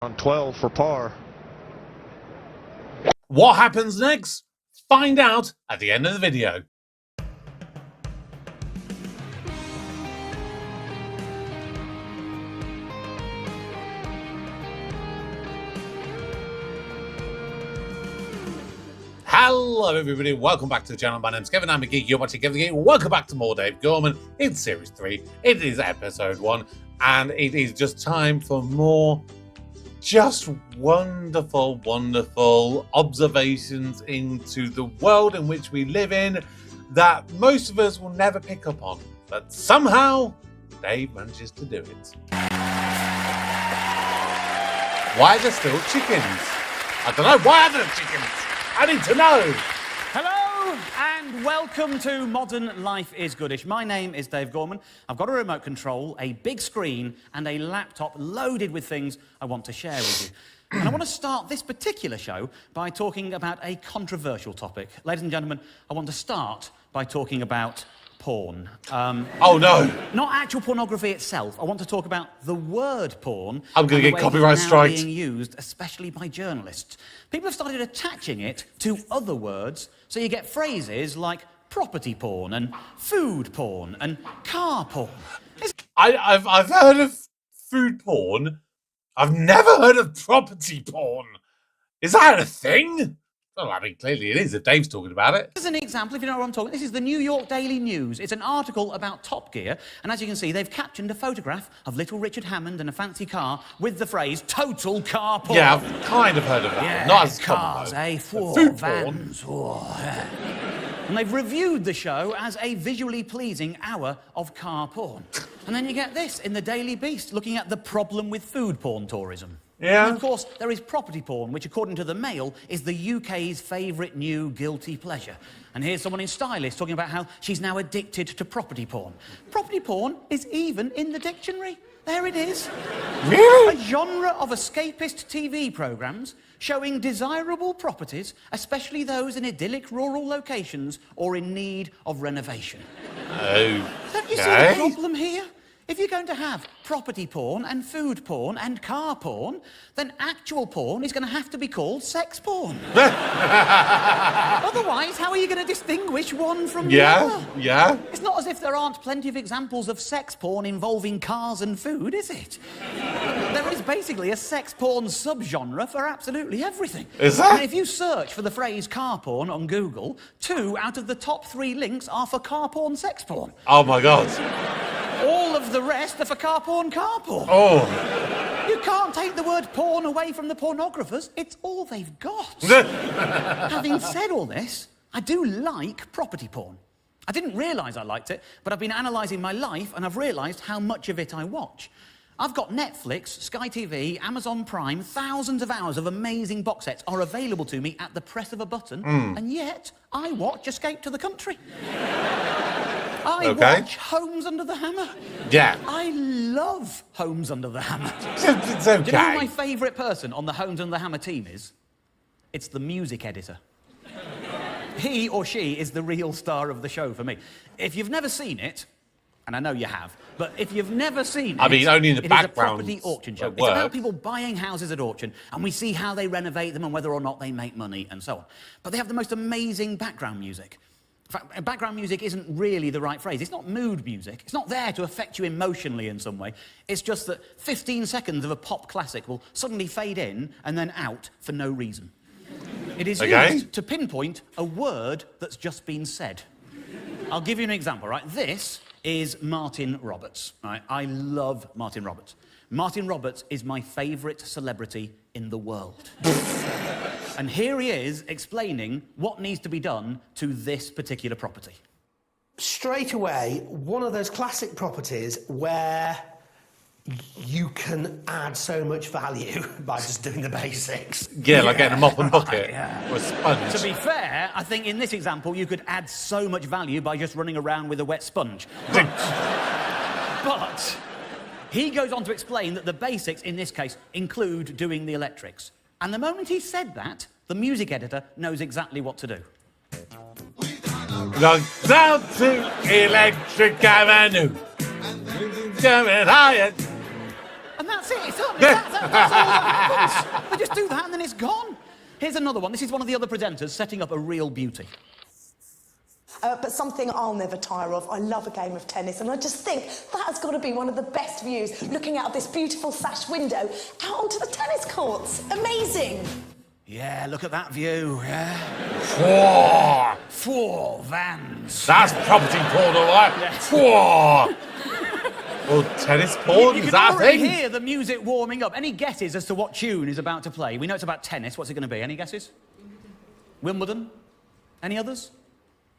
On 12 for par. What happens next? Find out at the end of the video. Hello everybody, welcome back to the channel. My name's Kevin, I'm a geek, you're watching Kevin the Geek. Welcome back to more Dave Gorman. It's Series 3, it is Episode 1, and it is just time for more just wonderful, wonderful observations into the world in which we live in that most of us will never pick up on. But somehow, Dave manages to do it. Why are there still chickens? I don't know, why are there chickens? I need to know. Hello and welcome to Modern Life is Goodish. My name is Dave Gorman. I've got a remote control, a big screen and a laptop loaded with things I want to share with you. And I want to start this particular show by talking about a controversial topic. Ladies and gentlemen, I want to start by talking about porn. Oh no! Not actual pornography itself. I want to talk about the word porn. I'm going to get copyright strikes. Being used, especially by journalists. People have started attaching it to other words, so you get phrases like property porn and food porn and car porn. I've heard of food porn. I've never heard of property porn. Is that a thing? Well, I mean, clearly it is if Dave's talking about it. This is an example, if you know what I'm talking. This is the New York Daily News. It's an article about Top Gear, and as you can see, they've captioned a photograph of little Richard Hammond in a fancy car with the phrase "total car porn." Yeah, I've kind of heard of that. Yeah, Not as cars, common, food vans. And they've reviewed the show as a visually pleasing hour of car porn. And then you get this in the Daily Beast, looking at the problem with food porn tourism. Yeah. And of course, there is property porn, which, according to the Mail, is the UK's favourite new guilty pleasure. And here's someone in Stylist talking about how she's now addicted to property porn. Property porn is even in the dictionary. There it is. Really? A genre of escapist TV programmes showing desirable properties, especially those in idyllic rural locations or in need of renovation. Okay. Don't you see the problem here? If you're going to have property porn and food porn and car porn, then actual porn is going to have to be called sex porn. Otherwise, how are you going to distinguish one from the other? Yeah. It's not as if there aren't plenty of examples of sex porn involving cars and food, is it? There is basically a sex porn subgenre for absolutely everything. Is there? And if you search for the phrase car porn on Google, 2 out of the top 3 links are for car porn, sex porn. Oh my God. All of the rest are for car porn, car porn. Oh. You can't take the word porn away from the pornographers. It's all they've got. Having said all this, I do like property porn. I didn't realise I liked it, but I've been analysing my life and I've realised how much of it I watch. I've got Netflix, Sky TV, Amazon Prime, thousands of hours of amazing box sets are available to me at the press of a button, and yet I watch Escape to the Country. I watch Homes Under the Hammer. Yeah. I love Homes Under the Hammer. It's okay. Do you know who my favourite person on the Homes Under the Hammer team is? It's the music editor. He or she is the real star of the show for me. If you've never seen it, and I know you have, but if you've never seen it, I mean, only in the background. It's a property auction show. It's about people buying houses at auction, and we see how they renovate them and whether or not they make money and so on. But they have the most amazing background music. In fact, background music isn't really the right phrase. It's not mood music. It's not there to affect you emotionally in some way. It's just that 15 seconds of a pop classic will suddenly fade in and then out for no reason. It is used to pinpoint a word that's just been said. I'll give you an example, right? This is Martin Roberts, right? I love Martin Roberts. Martin Roberts is my favourite celebrity in the world. And here he is explaining what needs to be done to this particular property. Straight away, one of those classic properties where you can add so much value by just doing the basics. Yeah, like getting a mop and bucket Yeah. or a sponge. To be fair, I think in this example you could add so much value by just running around with a wet sponge. But he goes on to explain that the basics in this case include doing the electrics. And the moment he said that, the music editor knows exactly what to do. Go down to Electric Avenue. Coming higher. And that's That's it. It's up. That's all that happens. They just do that and then it's gone. Here's another one. This is one of the other presenters setting up a real beauty. But something I'll never tire of. I love a game of tennis, and I just think that has got to be one of the best views, looking out of this beautiful sash window out onto the tennis courts. Amazing. Yeah, look at that view. Whoa. Four vans. That's property porn, all right. Yes. Whoa. Well, tennis porn, You is can that a already thing? hear the music warming up. Any guesses as to what tune is about to play? We know it's about tennis. What's it going to be? Any guesses? Wimbledon? Any others?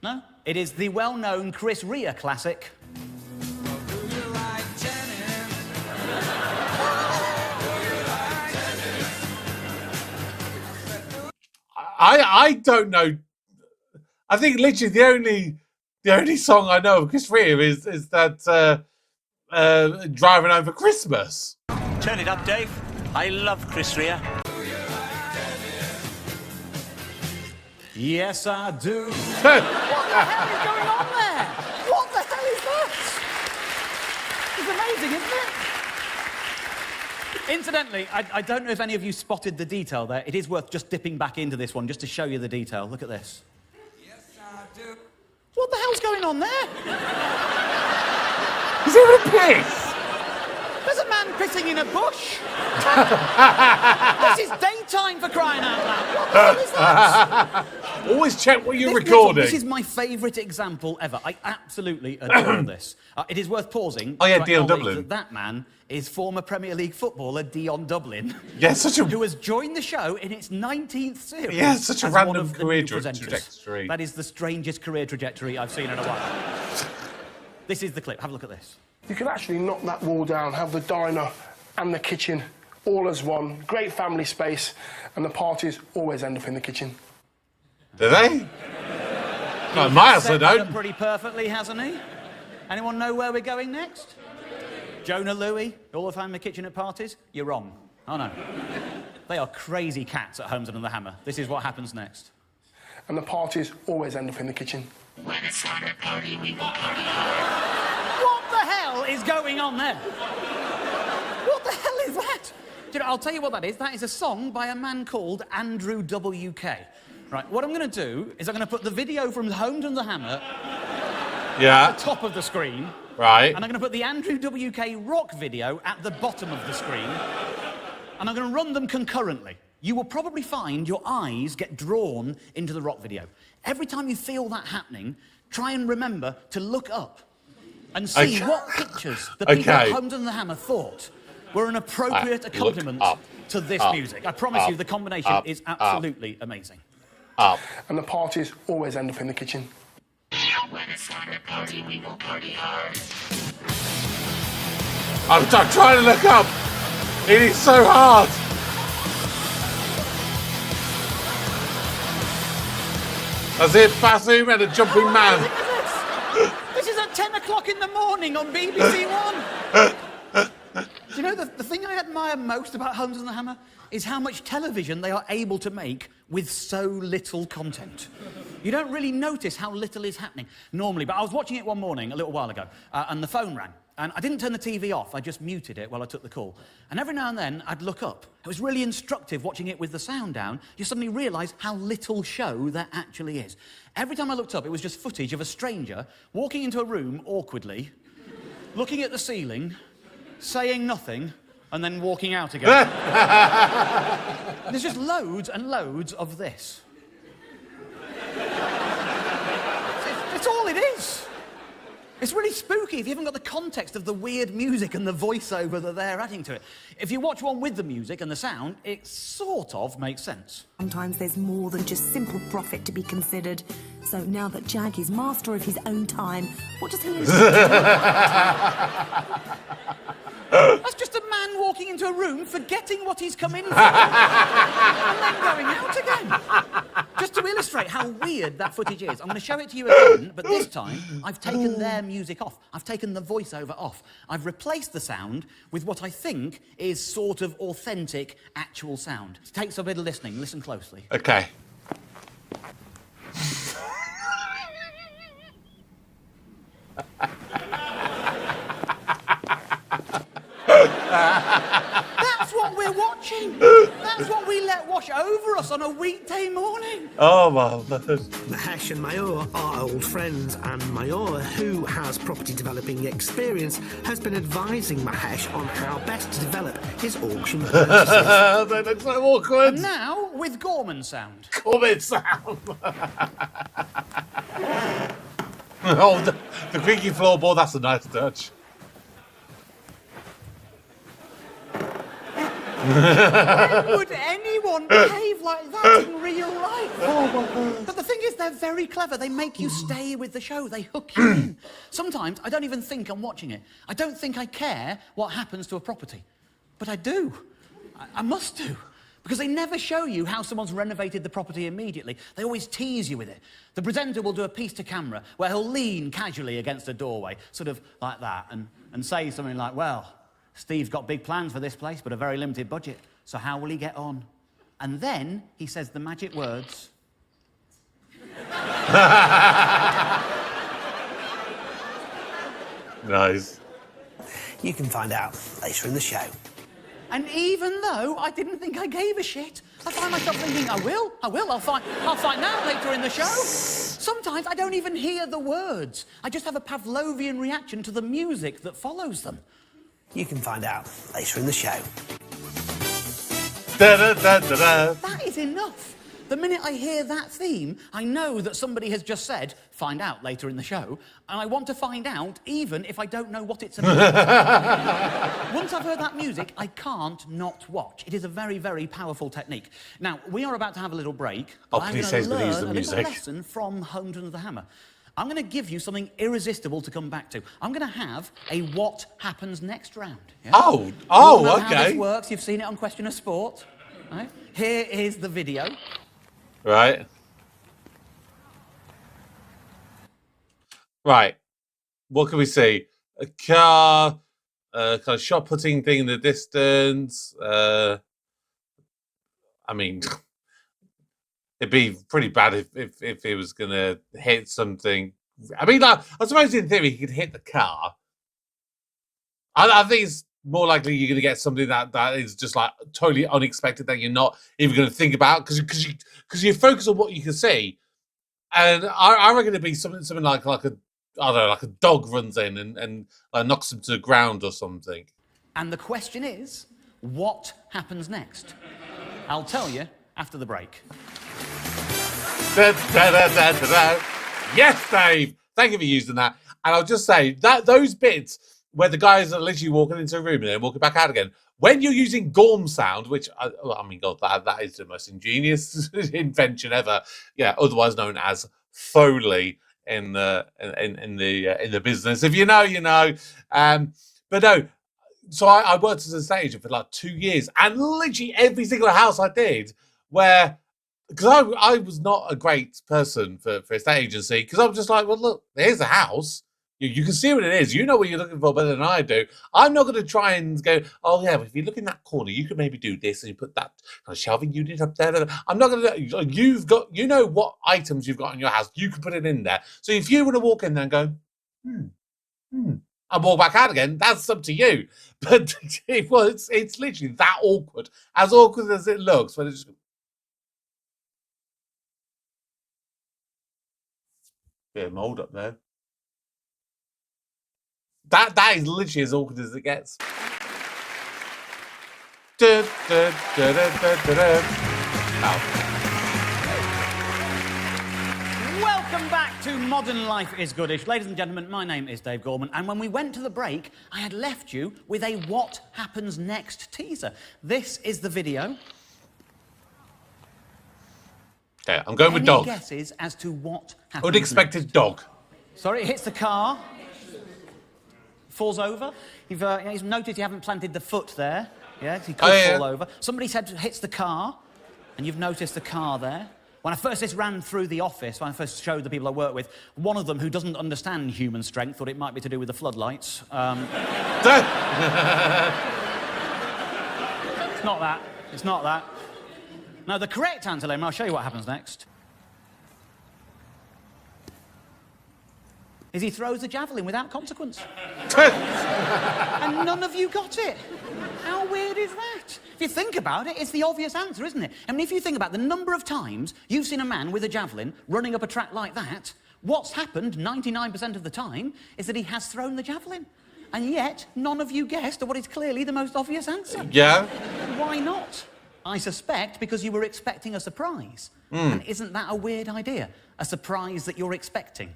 No? It is the well-known Chris Rea classic. I don't know. I think literally the only song I know of Chris Rea is that Driving Over Christmas. Turn it up, Dave. I love Chris Rea. Yes, I do. What the hell is going on there? What the hell is that? It's amazing, isn't it? Incidentally, I don't know if any of you spotted the detail there. It is worth just dipping back into this one just to show you the detail. Look at this. Yes, I do. What the hell's going on there? Is it a piss? There's a man pissing in a bush. This is daytime, for crying out loud. What the hell is that? Always check what you're This next one, recording. This is my favourite example ever. I absolutely adore this. It is worth pausing. Oh, yeah, to Dion acknowledge Dublin. That man is former Premier League footballer Dion Dublin, Yeah, such a who has joined the show in its 19th series. Yeah, such a as random one of the career new presenters. trajectory. That is the strangest career trajectory I've seen in a while. This is the clip. Have a look at this. You can actually knock that wall down, have the diner and the kitchen all as one. Great family space, and the parties always end up in the kitchen. Do they? No, my house I Set that up don't. pretty perfectly, hasn't he? Anyone know where we're going next? Jonah Louis, all the time in the kitchen at parties? You're wrong. Oh no. They are crazy cats at Holmes and the Hammer. This is what happens next. And the parties always end up in the kitchen. When it's time to party, we will party hard. What the hell is going on there? What the hell is that? Do you know, I'll tell you what that is. That is a song by a man called Andrew W.K. Right, what I'm going to do is I'm going to put the video from Holmes and the Hammer Yeah. at the top of the screen. Right. And I'm going to put the Andrew W.K. rock video at the bottom of the screen. And I'm going to run them concurrently. You will probably find your eyes get drawn into the rock video. Every time you feel that happening, try and remember to look up and see Okay. what pictures the people Okay. at Holmes and the Hammer thought were an appropriate Look accompaniment up. to this Up. music. I promise you, the combination Up. is absolutely amazing. Up. And the parties always end up in the kitchen. When it's time to party, we will party hard. I'm trying to look up. It is so hard. That's it, Basu and a jumping man. Look at this. This is at 10 o'clock in the morning on BBC One. Do you know, the thing I admire most about Holmes and the Hammer is how much television they are able to make with so little content. You don't really notice how little is happening normally, but I was watching it one morning a little while ago, and the phone rang. And I didn't turn the TV off, I just muted it while I took the call. And every now and then, I'd look up. It was really instructive watching it with the sound down. You suddenly realise how little show there actually is. Every time I looked up, it was just footage of a stranger walking into a room awkwardly, looking at the ceiling, saying nothing, and then walking out again. There's just loads and loads of this. It's all it is. It's really spooky if you haven't got the context of the weird music and the voiceover that they're adding to it. If you watch one with the music and the sound, it sort of makes sense. Sometimes there's more than just simple profit to be considered. So now that Jag is master of his own time, what does he need to That's just a man walking into a room, forgetting what he's come in for, and then going out again. Just to illustrate how weird that footage is, I'm going to show it to you again, but this time I've taken their music off. I've taken the voiceover off. I've replaced the sound with what I think is sort of authentic, actual sound. It takes a bit of listening. Listen closely. Okay. morning. That's what we let wash over us on a weekday morning. Oh, my word. Mahesh and Mayur are old friends, and Mayur, who has property developing experience, has been advising Mahesh on how best to develop his auction purchases. They look so awkward. And now, with Gorman sound. Gorman sound. Oh, the creaky floorboard, that's a nice touch. When would anyone behave like that in real life? But the thing is, they're very clever. They make you stay with the show. They hook you in. Sometimes I don't even think I'm watching it. I don't think I care what happens to a property. But I do. I must do. Because they never show you how someone's renovated the property immediately. They always tease you with it. The presenter will do a piece to camera where he'll lean casually against a doorway, sort of like that, and say something like, well, Steve's got big plans for this place, but a very limited budget. So how will he get on? And then he says the magic words. Nice. You can find out later in the show. And even though I didn't think I gave a shit, I find myself thinking, I will, I'll find out later in the show. Sometimes I don't even hear the words. I just have a Pavlovian reaction to the music that follows them. You can find out later in the show. Da, da, da, da, da. That is enough. The minute I hear that theme, I know that somebody has just said, find out later in the show, and I want to find out even if I don't know what it's about. Once I've heard that music, I can't not watch. It is a very, very powerful technique. Now, we are about to have a little break. Oh, I'm please going say to please learn the a little music. lesson from Home Under the Hammer. I'm going to give you something irresistible to come back to. I'm going to have a what happens next round. Yeah? Oh, You all know how okay. this works. You've seen it on Question of Sport. Right? Here is the video. Right. Right. What can we see? A car, kind of shot putting thing in the distance. I mean, it'd be pretty bad if it was gonna hit something. I mean, like, I suppose in theory he could hit the car. I think it's more likely you're going to get something that is just like totally unexpected that you're not even going to think about because you focus on what you can see, and I reckon it'd be something like a I don't know, like a dog runs in and knocks him to the ground or something. And the question is, what happens next? I'll tell you after the break. Da, da, da, da, da, da. Yes, Dave. Thank you for using that. And I'll just say that those bits where the guys are literally walking into a room and then walking back out again, when you're using Gorm sound, which I mean, God, that is the most ingenious invention ever. Yeah, otherwise known as Foley in the business. If you know, you know. But no. So I worked as a stage for like 2 years, and literally every single house I did, where because I was not a great person for estate agency, because I was just like, well, look, there's a house. You can see what it is. You know what you're looking for better than I do. I'm not going to try and go, oh, yeah, if you look in that corner, you could maybe do this and you put that kind of shelving unit up there. I'm not going to, you know what items you've got in your house. You can put it in there. So if you want to walk in there and go, and walk back out again, that's up to you. But it's literally that awkward. As awkward as it looks. But it's bit of mold up there. That is literally as awkward as it gets. Welcome back to Modern Life is Goodish. Ladies and gentlemen, my name is Dave Gorman, and when we went to the break, I had left you with a What Happens Next teaser. This is the video. Okay, I'm going with dog. Any guesses as to what happens Unexpected next? dog. Sorry, it hits the car. Falls over. He's noticed you haven't planted the foot there. Yeah, he could fall over. Somebody said hits the car, and you've noticed the car there. When I first ran through the office, when I first showed the people I work with, one of them who doesn't understand human strength thought it might be to do with the floodlights. It's not that. It's not that. No, the correct answer, Liam, I'll show you what happens next, is he throws a javelin without consequence. And none of you got it. How weird is that? If you think about it, it's the obvious answer, isn't it? I mean, if you think about the number of times you've seen a man with a javelin running up a track like that, what's happened 99% of the time is that he has thrown the javelin. And yet, none of you guessed what is clearly the most obvious answer. Yeah? Why not? I suspect because you were expecting a surprise. And isn't that a weird idea? A surprise that you're expecting.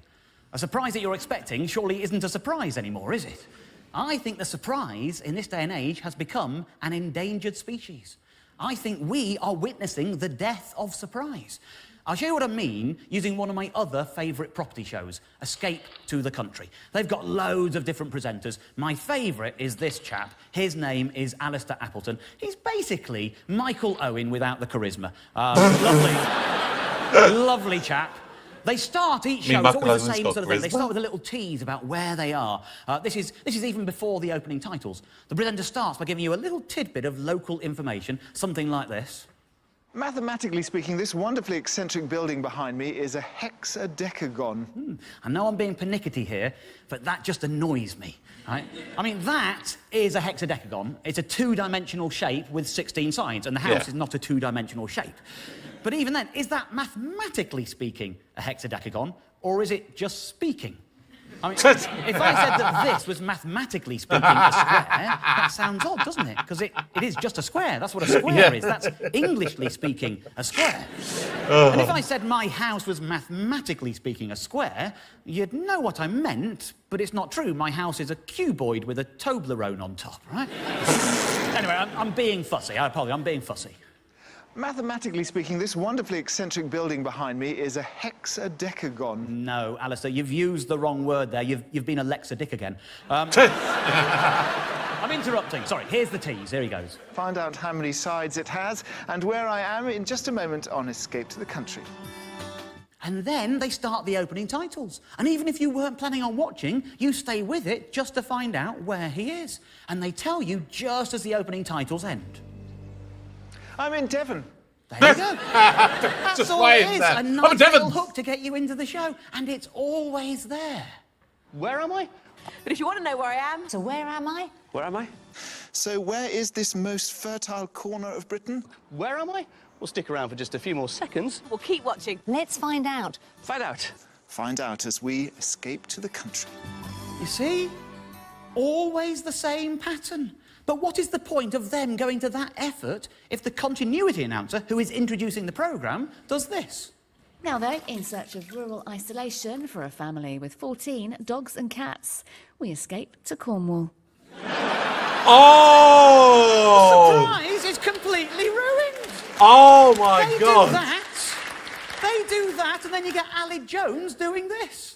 A surprise that you're expecting surely isn't a surprise anymore, is it? I think the surprise in this day and age has become an endangered species. I think we are witnessing the death of surprise. I'll show you what I mean using one of my other favourite property shows, Escape to the Country. They've got loads of different presenters. My favourite is this chap. His name is Alistair Appleton. He's basically Michael Owen without the charisma. Lovely chap. They start each show, it's always the same sort of thing. They start with a little tease about where they are. This is even before the opening titles. The presenter starts by giving you a little tidbit of local information, something like this. Mathematically speaking, this wonderfully eccentric building behind me is a hexadecagon. I know I'm being pernickety here, but that just annoys me. Right? I mean, that is a hexadecagon. It's a two-dimensional shape with 16 sides, and the house is not a two-dimensional shape. But even then, is that mathematically speaking a hexadecagon, or is it just speaking? I mean, if I said that this was mathematically speaking a square, that sounds odd, doesn't it? Because it is just a square. That's what a square is. That's Englishly speaking a square. And if I said my house was mathematically speaking a square, you'd know what I meant, but it's not true. My house is a cuboid with a Toblerone on top, right? Anyway, I'm being fussy. I apologise, I'm being fussy. Mathematically speaking, this wonderfully eccentric building behind me is a hexadecagon. No, Alistair, you've used the wrong word there. You've been a Lexa-dick again. I'm interrupting. Sorry, here's the tease. Here he goes. Find out how many sides it has and where I am in just a moment on Escape to the Country. And then they start the opening titles. And even if you weren't planning on watching, you stay with it just to find out where he is. And they tell you just as the opening titles end. I'm in Devon. There you go. That's just all why it is. there. A nice little hook to get you into the show. And it's always there. Where am I? But if you want to know where I am... So where am I? Where am I? So where is this most fertile corner of Britain? Where am I? We'll stick around for just a few more seconds. We'll keep watching. Let's find out. Find out. Find out as we escape to the country. You see? Always the same pattern. But what is the point of them going to that effort if the continuity announcer, who is introducing the programme, does this? Now, though, in search of rural isolation for a family with 14 dogs and cats, we escape to Cornwall. Oh! Surprise is completely ruined. Oh, my God. They do that, and then you get Ali Jones doing this.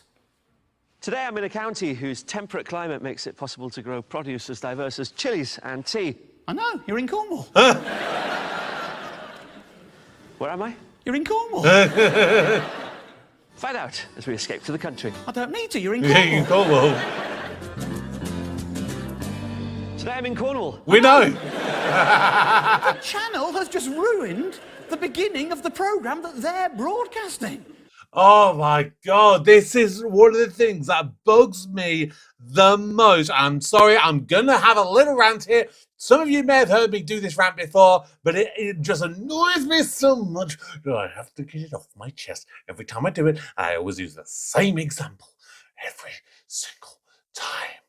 Today I'm in a county whose temperate climate makes it possible to grow produce as diverse as chilies and tea. I know, you're in Cornwall. Where am I? You're in Cornwall. Find out as we escape to the country. I don't need to, you're in Cornwall. You're in Cornwall. Today I'm in Cornwall. We know. The channel has just ruined the beginning of the programme that they're broadcasting. Oh my God, this is one of the things that bugs me the most. I'm sorry, I'm gonna have a little rant here. Some of you may have heard me do this rant before, but it just annoys me so much that I have to get it off my chest every time I do it. I always use the same example every single time.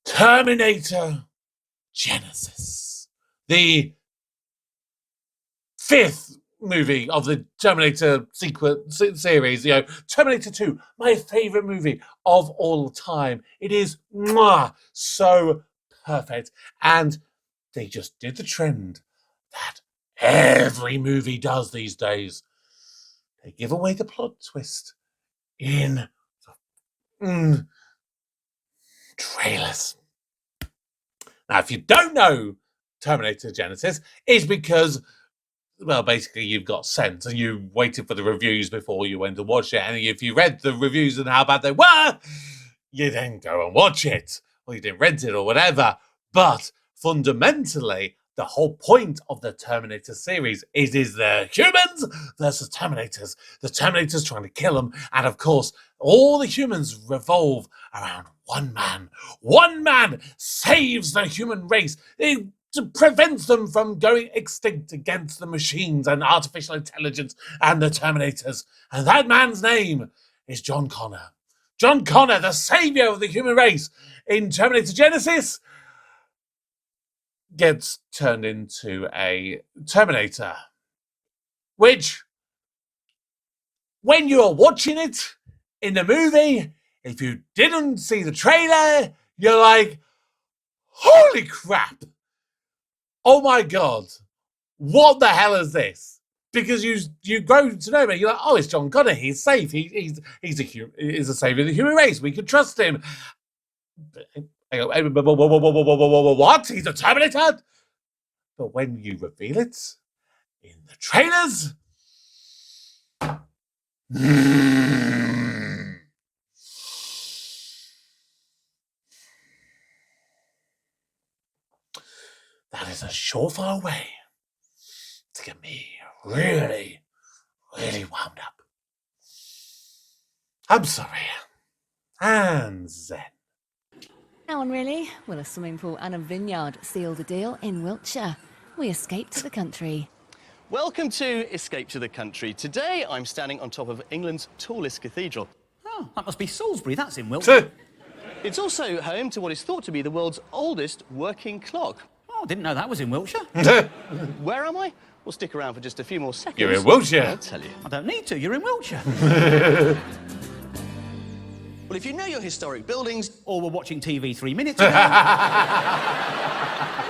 Terminator Genesis. The 5th movie of the Terminator series, Terminator 2, my favourite movie of all time. It is so perfect. And they just did the trend that every movie does these days. They give away the plot twist in the trailers. Now, if you don't know Terminator Genesis, it's because, well, basically you've got sense and you waited for the reviews before you went to watch it. And if you read the reviews and how bad they were, you then go and watch it. Or you didn't rent it or whatever. But fundamentally, the whole point of the Terminator series is the humans versus Terminators. The Terminators trying to kill them. And of course, all the humans revolve around one man. One man saves the human race. to prevent them from going extinct against the machines and artificial intelligence and the Terminators. And that man's name is John Connor. John Connor, the savior of the human race in Terminator Genesis, gets turned into a Terminator. Which, when you're watching it in the movie, if you didn't see the trailer, you're like, holy crap! Oh my God, what the hell is this? Because you grow to know him, you're like, oh, it's John Connor, he's safe, he's a savior of the human race, we can trust him. What? He's a Terminator? But when you reveal it in the trailers, that is a surefire way to get me really, really wound up. I'm sorry. And Zen. Now on really, will a swimming pool and a vineyard seal the deal in Wiltshire? We escape to the country. Welcome to Escape to the Country. Today I'm standing on top of England's tallest cathedral. Oh, that must be Salisbury, that's in Wiltshire. It's also home to what is thought to be the world's oldest working clock. Oh, didn't know that was in Wiltshire. Where am I? We'll stick around for just a few more seconds. You're in Wiltshire. I'll tell you. I don't need to, you're in Wiltshire. Well, if you know your historic buildings... Or were watching TV 3 minutes ago.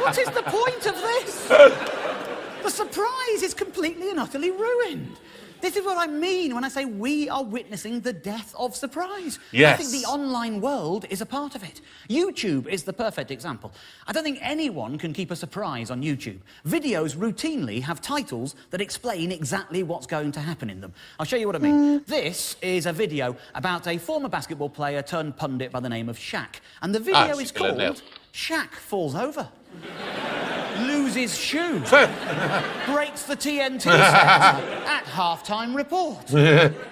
What is the point of this? The surprise is completely and utterly ruined. This is what I mean when I say we are witnessing the death of surprise. Yes. I think the online world is a part of it. YouTube is the perfect example. I don't think anyone can keep a surprise on YouTube. Videos routinely have titles that explain exactly what's going to happen in them. I'll show you what I mean. This is a video about a former basketball player turned pundit by the name of Shaq. And the video is called Shaq Falls Over. Loses shoe. Breaks the TNT set at halftime report.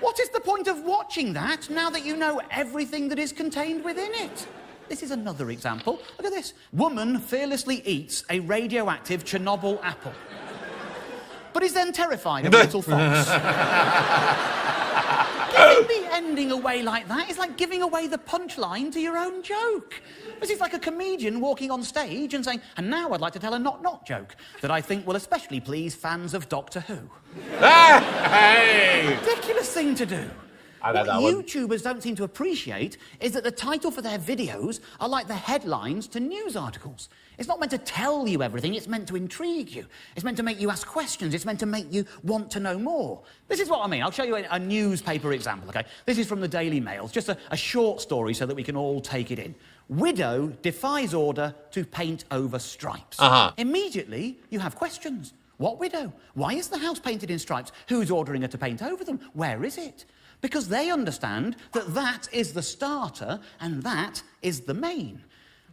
What is the point of watching that now that you know everything that is contained within it? This is another example. Look at this. Woman fearlessly eats a radioactive Chernobyl apple, but is then terrified of a little fox. Giving the ending away like that is like giving away the punchline to your own joke. This is like a comedian walking on stage and saying, and now I'd like to tell a not joke that I think will especially please fans of Doctor Who. Hey! Ridiculous thing to do. I know what that one. YouTubers don't seem to appreciate is that the title for their videos are like the headlines to news articles. It's not meant to tell you everything, it's meant to intrigue you. It's meant to make you ask questions, it's meant to make you want to know more. This is what I mean. I'll show you a newspaper example, OK? This is from the Daily Mail. It's just a short story so that we can all take it in. Widow defies order to paint over stripes. Immediately, you have questions. What widow? Why is the house painted in stripes? Who's ordering her to paint over them? Where is it? Because they understand that that is the starter and that is the main.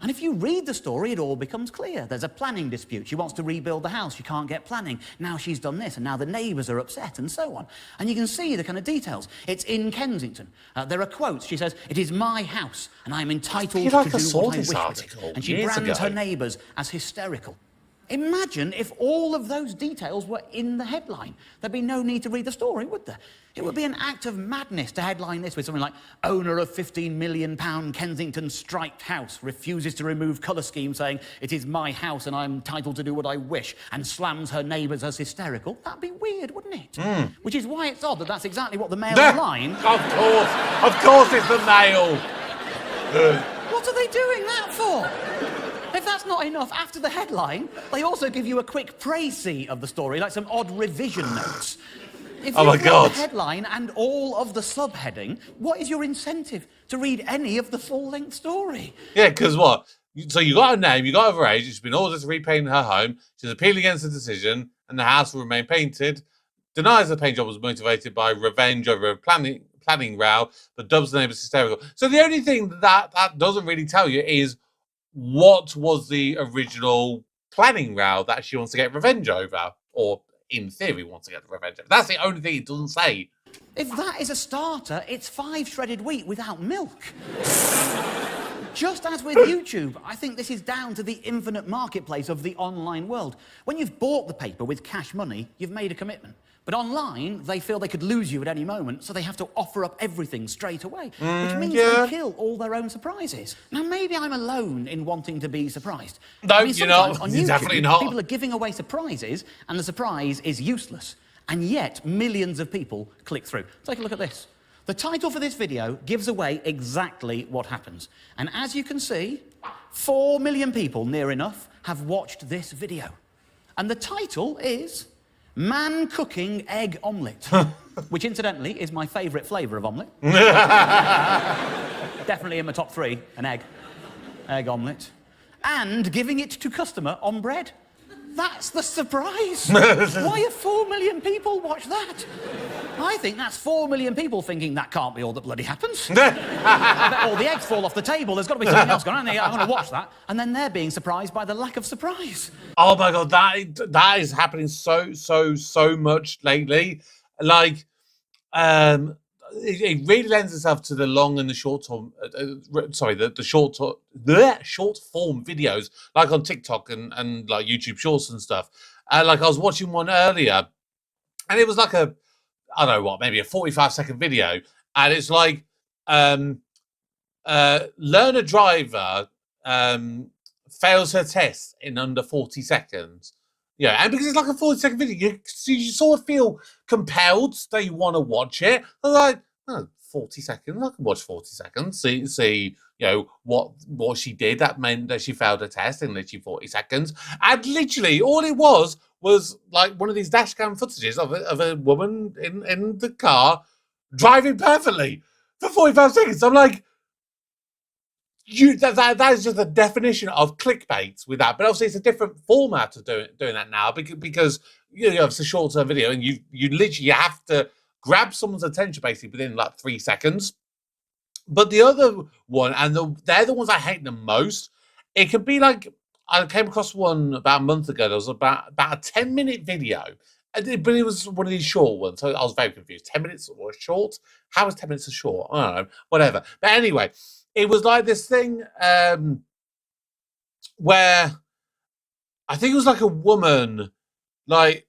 And if you read the story, it all becomes clear. There's a planning dispute. She wants to rebuild the house. She can't get planning. Now she's done this, and now the neighbours are upset, and so on. And you can see the kind of details. It's in Kensington. There are quotes. She says, "It is my house, and I'm entitled to do what I wish with it." And she brands her neighbours as hysterical. Imagine if all of those details were in the headline. There'd be no need to read the story, would there? It would be an act of madness to headline this with something like, owner of £15 million Kensington striped house refuses to remove colour scheme, saying, "It is my house and I'm entitled to do what I wish," and slams her neighbours as hysterical. That'd be weird, wouldn't it? Which is why it's odd that that's exactly what the Mail Online... Of course it's the Mail. What are they doing that for? If that's not enough, after the headline, they also give you a quick précis of the story, like some odd revision notes. If you read the headline and all of the subheading, what is your incentive to read any of the full-length story? Yeah, because what? So you got her name, you got her age, she's been ordered to repaint her home, she's appealed against the decision, and the house will remain painted, denies the paint job was motivated by revenge over a planning row, but dubs the neighbours hysterical. So the only thing that doesn't really tell you is what was the original planning row that she wants to get revenge over, or in theory wants to get revenge over. That's the only thing it doesn't say. If that is a starter, it's 5 shredded wheat without milk. Just as with YouTube, I think this is down to the infinite marketplace of the online world. When you've bought the paper with cash money, you've made a commitment. But online, they feel they could lose you at any moment, so they have to offer up everything straight away, which means they kill all their own surprises. Now, maybe I'm alone in wanting to be surprised. No, you're not. On YouTube, you're definitely not. People are giving away surprises, and the surprise is useless. And yet, millions of people click through. Take a look at this. The title for this video gives away exactly what happens. And as you can see, 4 million people, near enough, have watched this video. And the title is Man Cooking Egg Omelette, which incidentally is my favourite flavour of omelette. Definitely in my top 3, an egg omelette. And giving it to customer on bread. That's the surprise. Why have 4 million people watched that? I think that's 4 million people thinking that can't be all that bloody happens. I bet all the eggs fall off the table. There's got to be something else going on. I'm going to watch that. And then they're being surprised by the lack of surprise. Oh my God, that is happening so much lately. Like, it really lends itself to the long and the short term. The short form videos, like on TikTok and like YouTube Shorts and stuff. Like I was watching one earlier, and it was like I don't know what, maybe a 45-second video, and it's like learner driver fails her test in under 40 seconds. Yeah, and because it's like a 40-second video, you sort of feel compelled that you want to watch it. I'm like, oh, 40 seconds, I can watch 40 seconds, see what she did. That meant that she failed a test in literally 40 seconds. And literally, all it was like one of these dash cam footages of a woman in the car driving perfectly for 45 seconds. I'm like, that is just the definition of clickbait with that. But obviously, it's a different format of doing that now because it's a short-term video, and you literally have to grab someone's attention basically within like 3 seconds. But the other one, and they're the ones I hate the most. It can be like, I came across one about a month ago. There was about a 10-minute video, but it was one of these short ones. So I was very confused. 10 minutes or short? How is 10 minutes a short? I don't know. Whatever. But anyway, it was like this thing where I think it was like a woman, like,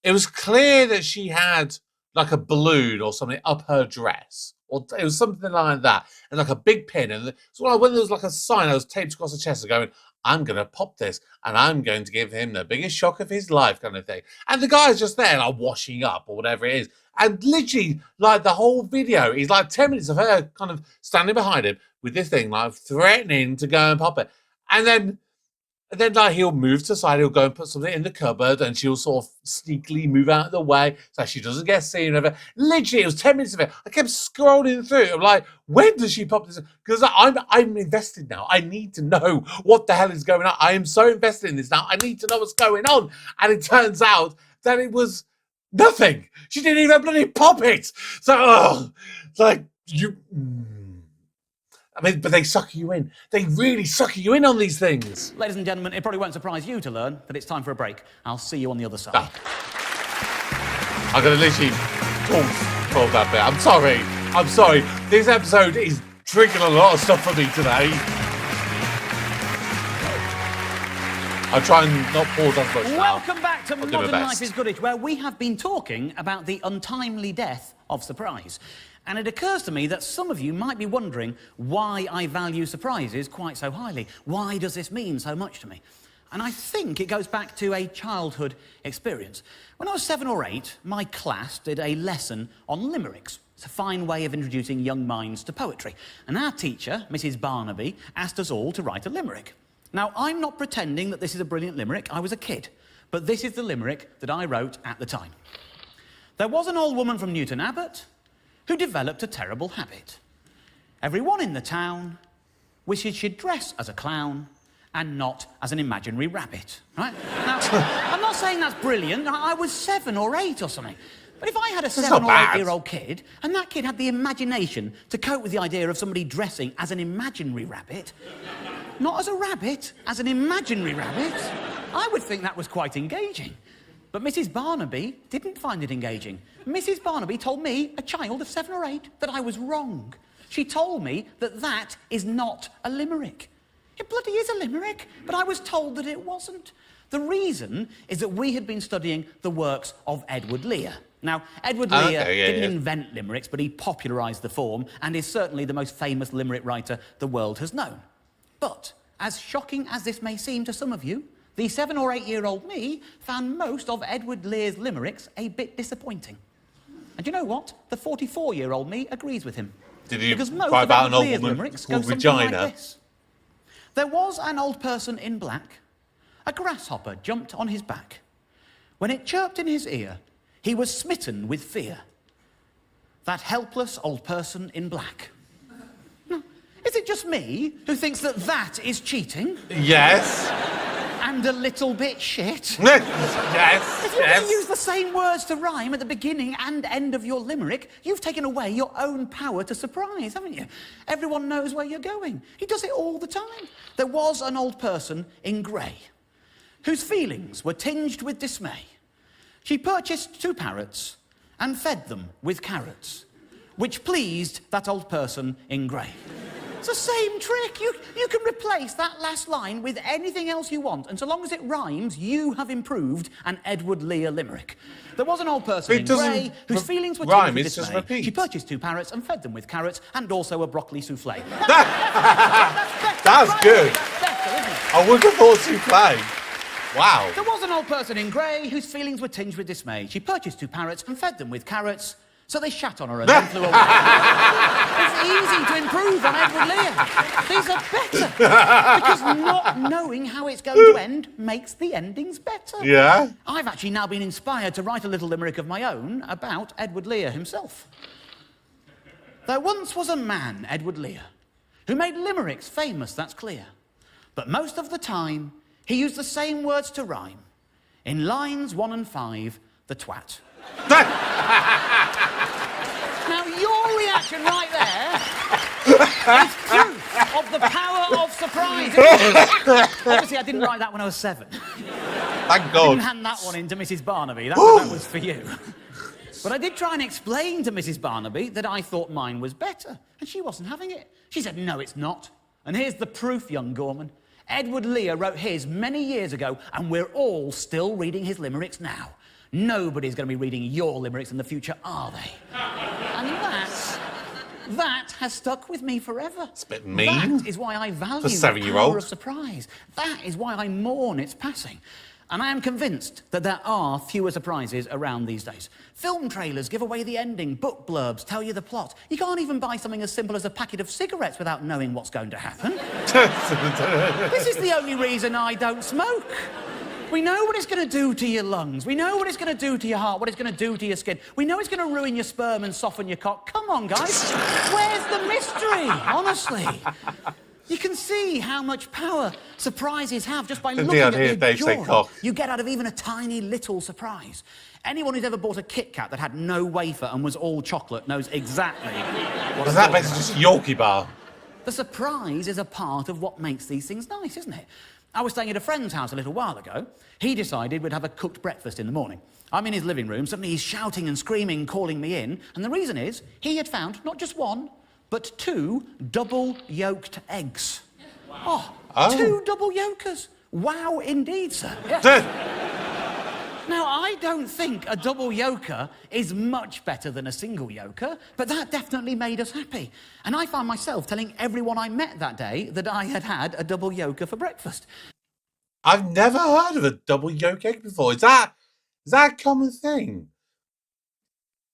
it was clear that she had like a balloon or something up her dress, or it was something like that, and like a big pin. And so when there was like a sign that was taped across the chest going, I'm going to pop this and I'm going to give him the biggest shock of his life, kind of thing. And the guy's just there like washing up or whatever it is. And literally, like, the whole video is like 10 minutes of her kind of standing behind him with this thing, like threatening to go and pop it. And then like he'll move to the side, he'll go and put something in the cupboard, and she'll sort of sneakily move out of the way so she doesn't get seen. Literally, it was 10 minutes of it. I kept scrolling through. I'm like, when does she pop this? Because I'm invested now. I need to know what the hell is going on. I am so invested in this now. I need to know what's going on. And it turns out that it was nothing. She didn't even bloody pop it. So, I mean, but they sucker you in. They really sucker you in on these things. Ladies and gentlemen, it probably won't surprise you to learn that it's time for a break. I'll see you on the other side. I'm going to literally talk that bit. I'm sorry. This episode is triggering a lot of stuff for me today. I'll try and not pause as much now. Welcome back to Modern Life is Goodish, where we have been talking about the untimely death of surprise. And it occurs to me that some of you might be wondering why I value surprises quite so highly. Why does this mean so much to me? And I think it goes back to a childhood experience. When I was 7 or 8, my class did a lesson on limericks. It's a fine way of introducing young minds to poetry. And our teacher, Mrs. Barnaby, asked us all to write a limerick. Now, I'm not pretending that this is a brilliant limerick. I was a kid. But this is the limerick that I wrote at the time. There was an old woman from Newton Abbot who developed a terrible habit. Everyone in the town wishes she'd dress as a clown and not as an imaginary rabbit, right? Now, I'm not saying that's brilliant. I was 7 or 8 or something. But if I had a 7 or 8-year-old kid, and that kid had the imagination to cope with the idea of somebody dressing as an imaginary rabbit, not as a rabbit, as an imaginary rabbit, I would think that was quite engaging. But Mrs. Barnaby didn't find it engaging. Mrs. Barnaby told me, a child of 7 or 8, that I was wrong. She told me that that is not a limerick. It bloody is a limerick, but I was told that it wasn't. The reason is that we had been studying the works of Edward Lear. Now, Edward Lear didn't invent limericks, but he popularised the form and is certainly the most famous limerick writer the world has known. But, as shocking as this may seem to some of you, the 7 or 8 year old me found most of Edward Lear's limericks a bit disappointing. And you know what? The 44-year-old me agrees with him. Did you because most cry of about an Edward old Lear's woman limericks go called something Regina? like this. There was an old person in black. A grasshopper jumped on his back. When it chirped in his ear, he was smitten with fear. That helpless old person in black. Now, is it just me who thinks that that is cheating? Yes. And a little bit shit? Yes. If you're going to use the same words to rhyme at the beginning and end of your limerick, you've taken away your own power to surprise, haven't you? Everyone knows where you're going. He does it all the time. There was an old person in grey whose feelings were tinged with dismay. She purchased 2 parrots and fed them with carrots, which pleased that old person in grey. It's the same trick. You can replace that last line with anything else you want, and so long as it rhymes, you have improved an Edward Lear limerick. There was an old person in grey whose feelings were tinged with dismay. She purchased 2 parrots and fed them with carrots and also a broccoli souffle. That's good. That's better, isn't it? I wouldn't have thought souffle. Wow. There was an old person in grey whose feelings were tinged with dismay. She purchased 2 parrots and fed them with carrots, so they shat on her and then flew away. It's easy to improve on Edward Lear. These are better. Because not knowing how it's going to end makes the endings better. Yeah. I've actually now been inspired to write a little limerick of my own about Edward Lear himself. There once was a man, Edward Lear, who made limericks famous, that's clear. But most of the time, he used the same words to rhyme. In lines 1 and 5, the twat. Now, your reaction right there is proof of the power of surprise. Obviously, I didn't write that when I was 7. Thank God. I didn't hand that one in to Mrs. Barnaby. That was for you. But I did try and explain to Mrs. Barnaby that I thought mine was better, and she wasn't having it. She said, no, it's not. And here's the proof, young Gorman. Edward Lear wrote his many years ago, and we're all still reading his limericks now. Nobody's going to be reading your limericks in the future, are they? And that has stuck with me forever. It's a bit mean. That is why I value For a 7-year-old. the power of surprise. That is why I mourn its passing. And I am convinced that there are fewer surprises around these days. Film trailers give away the ending, book blurbs tell you the plot. You can't even buy something as simple as a packet of cigarettes without knowing what's going to happen. This is the only reason I don't smoke. We know what it's going to do to your lungs. We know what it's going to do to your heart, what it's going to do to your skin. We know it's going to ruin your sperm and soften your cock. Come on, guys. Where's the mystery, honestly? You can see how much power surprises have just by looking at the joy you get out of even a tiny little surprise. Anyone who's ever bought a Kit Kat that had no wafer and was all chocolate knows exactly what that basically just a Yorkie bar? The surprise is a part of what makes these things nice, isn't it? I was staying at a friend's house a little while ago. He decided we'd have a cooked breakfast in the morning. I'm in his living room. Suddenly he's shouting and screaming, calling me in. And the reason is he had found not just 1, but 2 double-yolked eggs. Oh, 2 double yolkers. Wow, indeed, sir. Now, I don't think a double yoker is much better than a single yoker, but that definitely made us happy. And I found myself telling everyone I met that day that I had had a double yoker for breakfast. I've never heard of a double yolk egg before. Is that a common thing?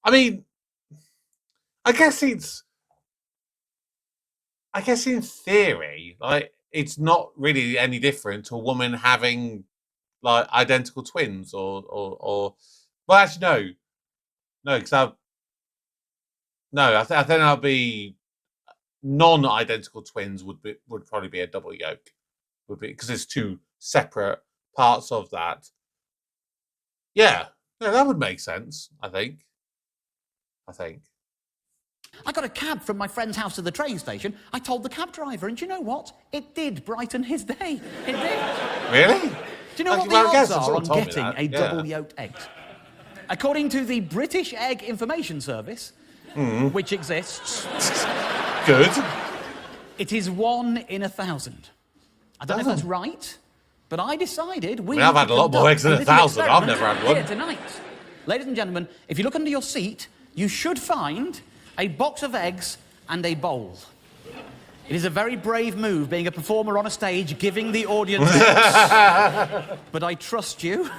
I mean, I guess in theory, like, it's not really any different to a woman having, like, identical twins or well, actually, no, because I think I'll be non-identical twins would probably be a double yolk, because there's 2 separate parts of that. Yeah, that would make sense. I think. I got a cab from my friend's house to the train station. I told the cab driver, and do you know what? It did brighten his day. It did. Really? Do you know what the odds are on getting a double-yolked egg? According to the British Egg Information Service, which exists, Good. It is 1 in 1,000. I don't know if that's right, but I decided we. I've had a lot more eggs than 1,000. I've never had one. Here tonight, ladies and gentlemen, if you look under your seat, you should find a box of eggs and a bowl. It is a very brave move, being a performer on a stage, giving the audience eggs. But I trust you.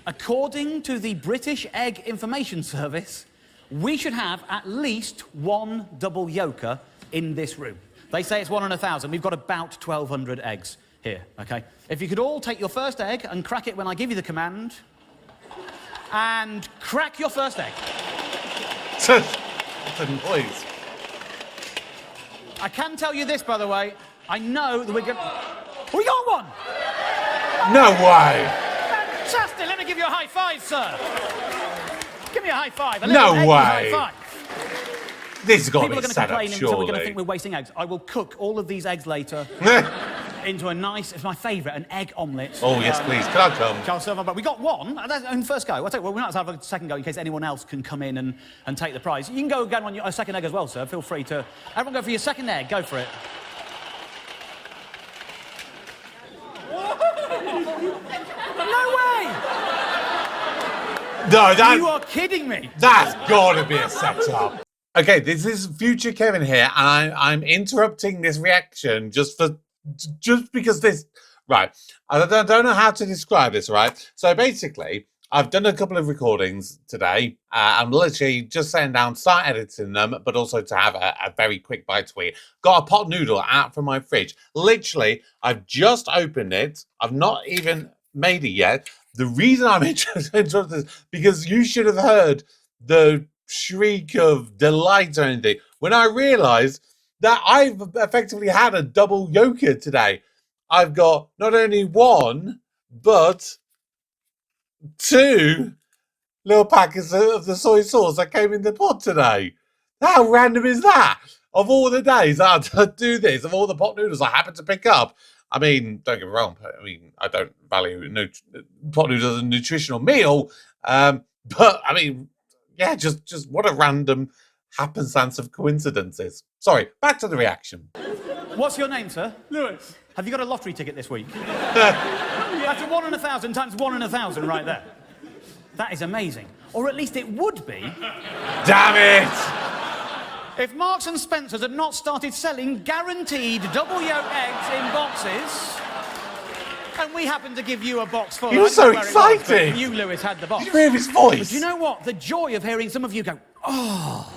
According to the British Egg Information Service, we should have at least 1 double yolker in this room. They say it's 1 in 1,000. We've got about 1,200 eggs here, OK? If you could all take your first egg and crack it when I give you the command. And crack your first egg. What's a noise? I can tell you this, by the way. I know that we're going to... We got one! No way! Fantastic! Let me give you a high five, sir. Give me a high five. No way! High five. This has got People to are be going to set up, complain, so surely. we're going to think we're wasting eggs. I will cook all of these eggs later into a nice, it's my favourite, an egg omelette. Oh, yes, please. Can I come? I'll serve them, but we got one in the first go. I'll tell you, well, we might have a second go in case anyone else can come in and take the prize. You can go again on your second egg as well, sir. Feel free to... Everyone go for your second egg. Go for it. No way! No, that... You are kidding me. That's got to be a setup. Okay, this is future Kevin here, and I'm interrupting this reaction just because this... Right, I don't know how to describe this, right? So basically, I've done a couple of recordings today. I'm literally just sitting down, start editing them, but also to have a very quick bite to eat. Got a pot noodle out from my fridge. Literally, I've just opened it. I've not even made it yet. The reason I'm interested is because you should have heard the shriek of delight or anything when I realised that I've effectively had a double yolker today. I've got not only 1, but 2 little packets of the soy sauce that came in the pot today. How random is that? Of all the days I do this, of all the pot noodles I happen to pick up, I mean, don't get me wrong, I don't value pot noodles as a nutritional meal, but, I mean, yeah, just what a random happenstance of coincidences. Sorry, back to the reaction. What's your name, sir? Lewis. Have you got a lottery ticket this week? That's a 1 in 1,000 times 1 in 1,000 right there. That is amazing. Or at least it would be. Damn it! If Marks and Spencer's had not started selling guaranteed double yolk eggs in boxes, and we happened to give you a box full. He was so exciting. You, Lewis, had the box. Did you hear his voice? But you know what? The joy of hearing some of you go, oh.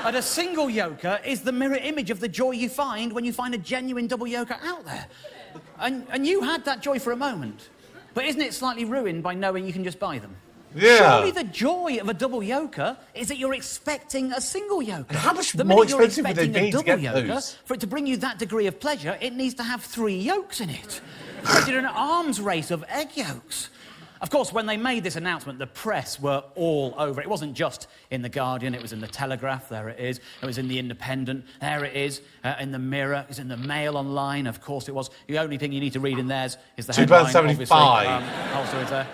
At a single yolker is the mirror image of the joy you find when you find a genuine double yolker out there. And you had that joy for a moment. But isn't it slightly ruined by knowing you can just buy them? Yeah. Surely the joy of a double yolker is that you're expecting a single yolker. And how much the more minute you're expensive would they expecting be a to get double yolker, those? for it to bring you that degree of pleasure, it needs to have 3 yolks in it. It's an arms race of egg yolks. Of course, when they made this announcement, the press were all over it. It wasn't just in The Guardian, it was in The Telegraph, there it is. It was in The Independent, there it is. In The Mirror, it was in The Mail online, of course it was. The only thing you need to read in theirs is the headline, obviously. £2.75. Also it's there.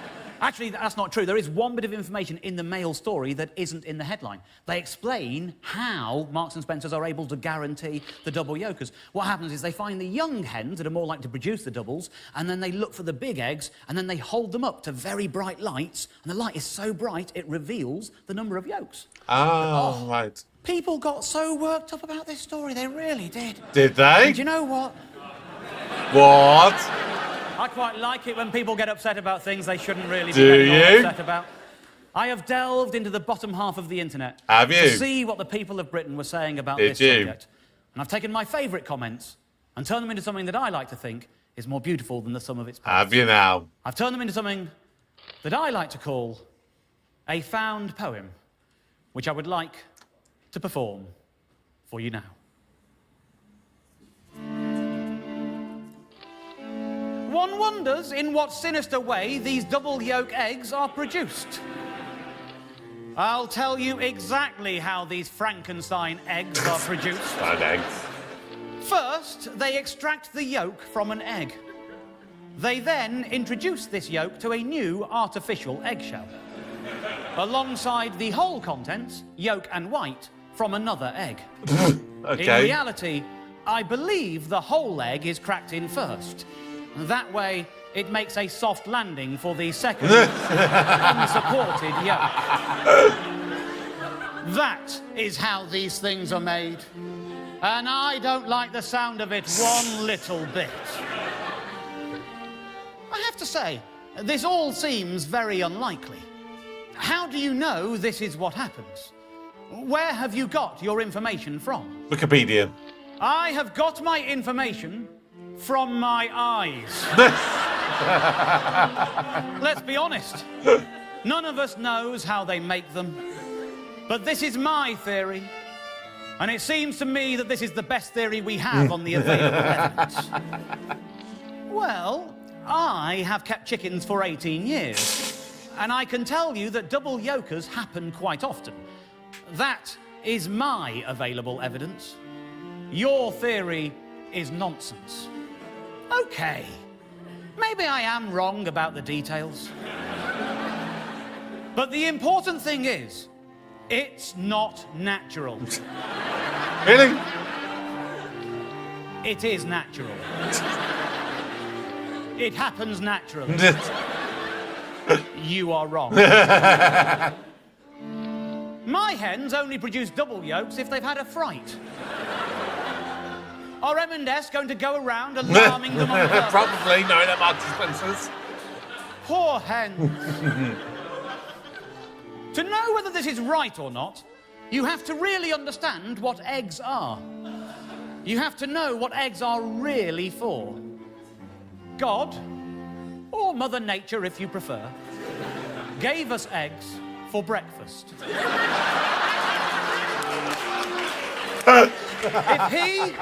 Actually, that's not true. There is one bit of information in the Mail story that isn't in the headline. They explain how Marks and Spencer's are able to guarantee the double yolkers. What happens is they find the young hens that are more likely to produce the doubles, and then they look for the big eggs, and then they hold them up to very bright lights, and the light is so bright it reveals the number of yolks. Oh, right. People got so worked up about this story, they really did. Did they? And do you know what? What? I quite like it when people get upset about things they shouldn't really Do be you? upset about. I have delved into the bottom half of the internet Have you? to see what the people of Britain were saying about Did this you? subject. And I've taken my favourite comments and turned them into something that I like to think is more beautiful than the sum of its parts. Have you now? I've turned them into something that I like to call a found poem, which I would like to perform for you now. One wonders in what sinister way these double yolk eggs are produced. I'll tell you exactly how these Frankenstein eggs are produced. Fine eggs. First, they extract the yolk from an egg. They then introduce this yolk to a new artificial eggshell. Alongside the whole contents, yolk and white, from another egg. Okay. In reality, I believe the whole egg is cracked in first. That way, it makes a soft landing for the second unsupported yolk. That is how these things are made. And I don't like the sound of it one little bit. I have to say, this all seems very unlikely. How do you know this is what happens? Where have you got your information from? Wikipedia. I have got my information from my eyes. Let's be honest. None of us knows how they make them. But this is my theory. And it seems to me that this is the best theory we have on the available evidence. Well, I have kept chickens for 18 years. And I can tell you that double yolkers happen quite often. That is my available evidence. Your theory is nonsense. Okay, maybe I am wrong about the details. But the important thing is, it's not natural. Really? It is natural. It happens naturally. You are wrong. My hens only produce double yolks if they've had a fright. Are M&S going to go around alarming them on purpose? Probably, no, they're Marks and Spencer's. Poor hens. To know whether this is right or not, you have to really understand what eggs are. You have to know what eggs are really for. God, or Mother Nature if you prefer, gave us eggs for breakfast. If he,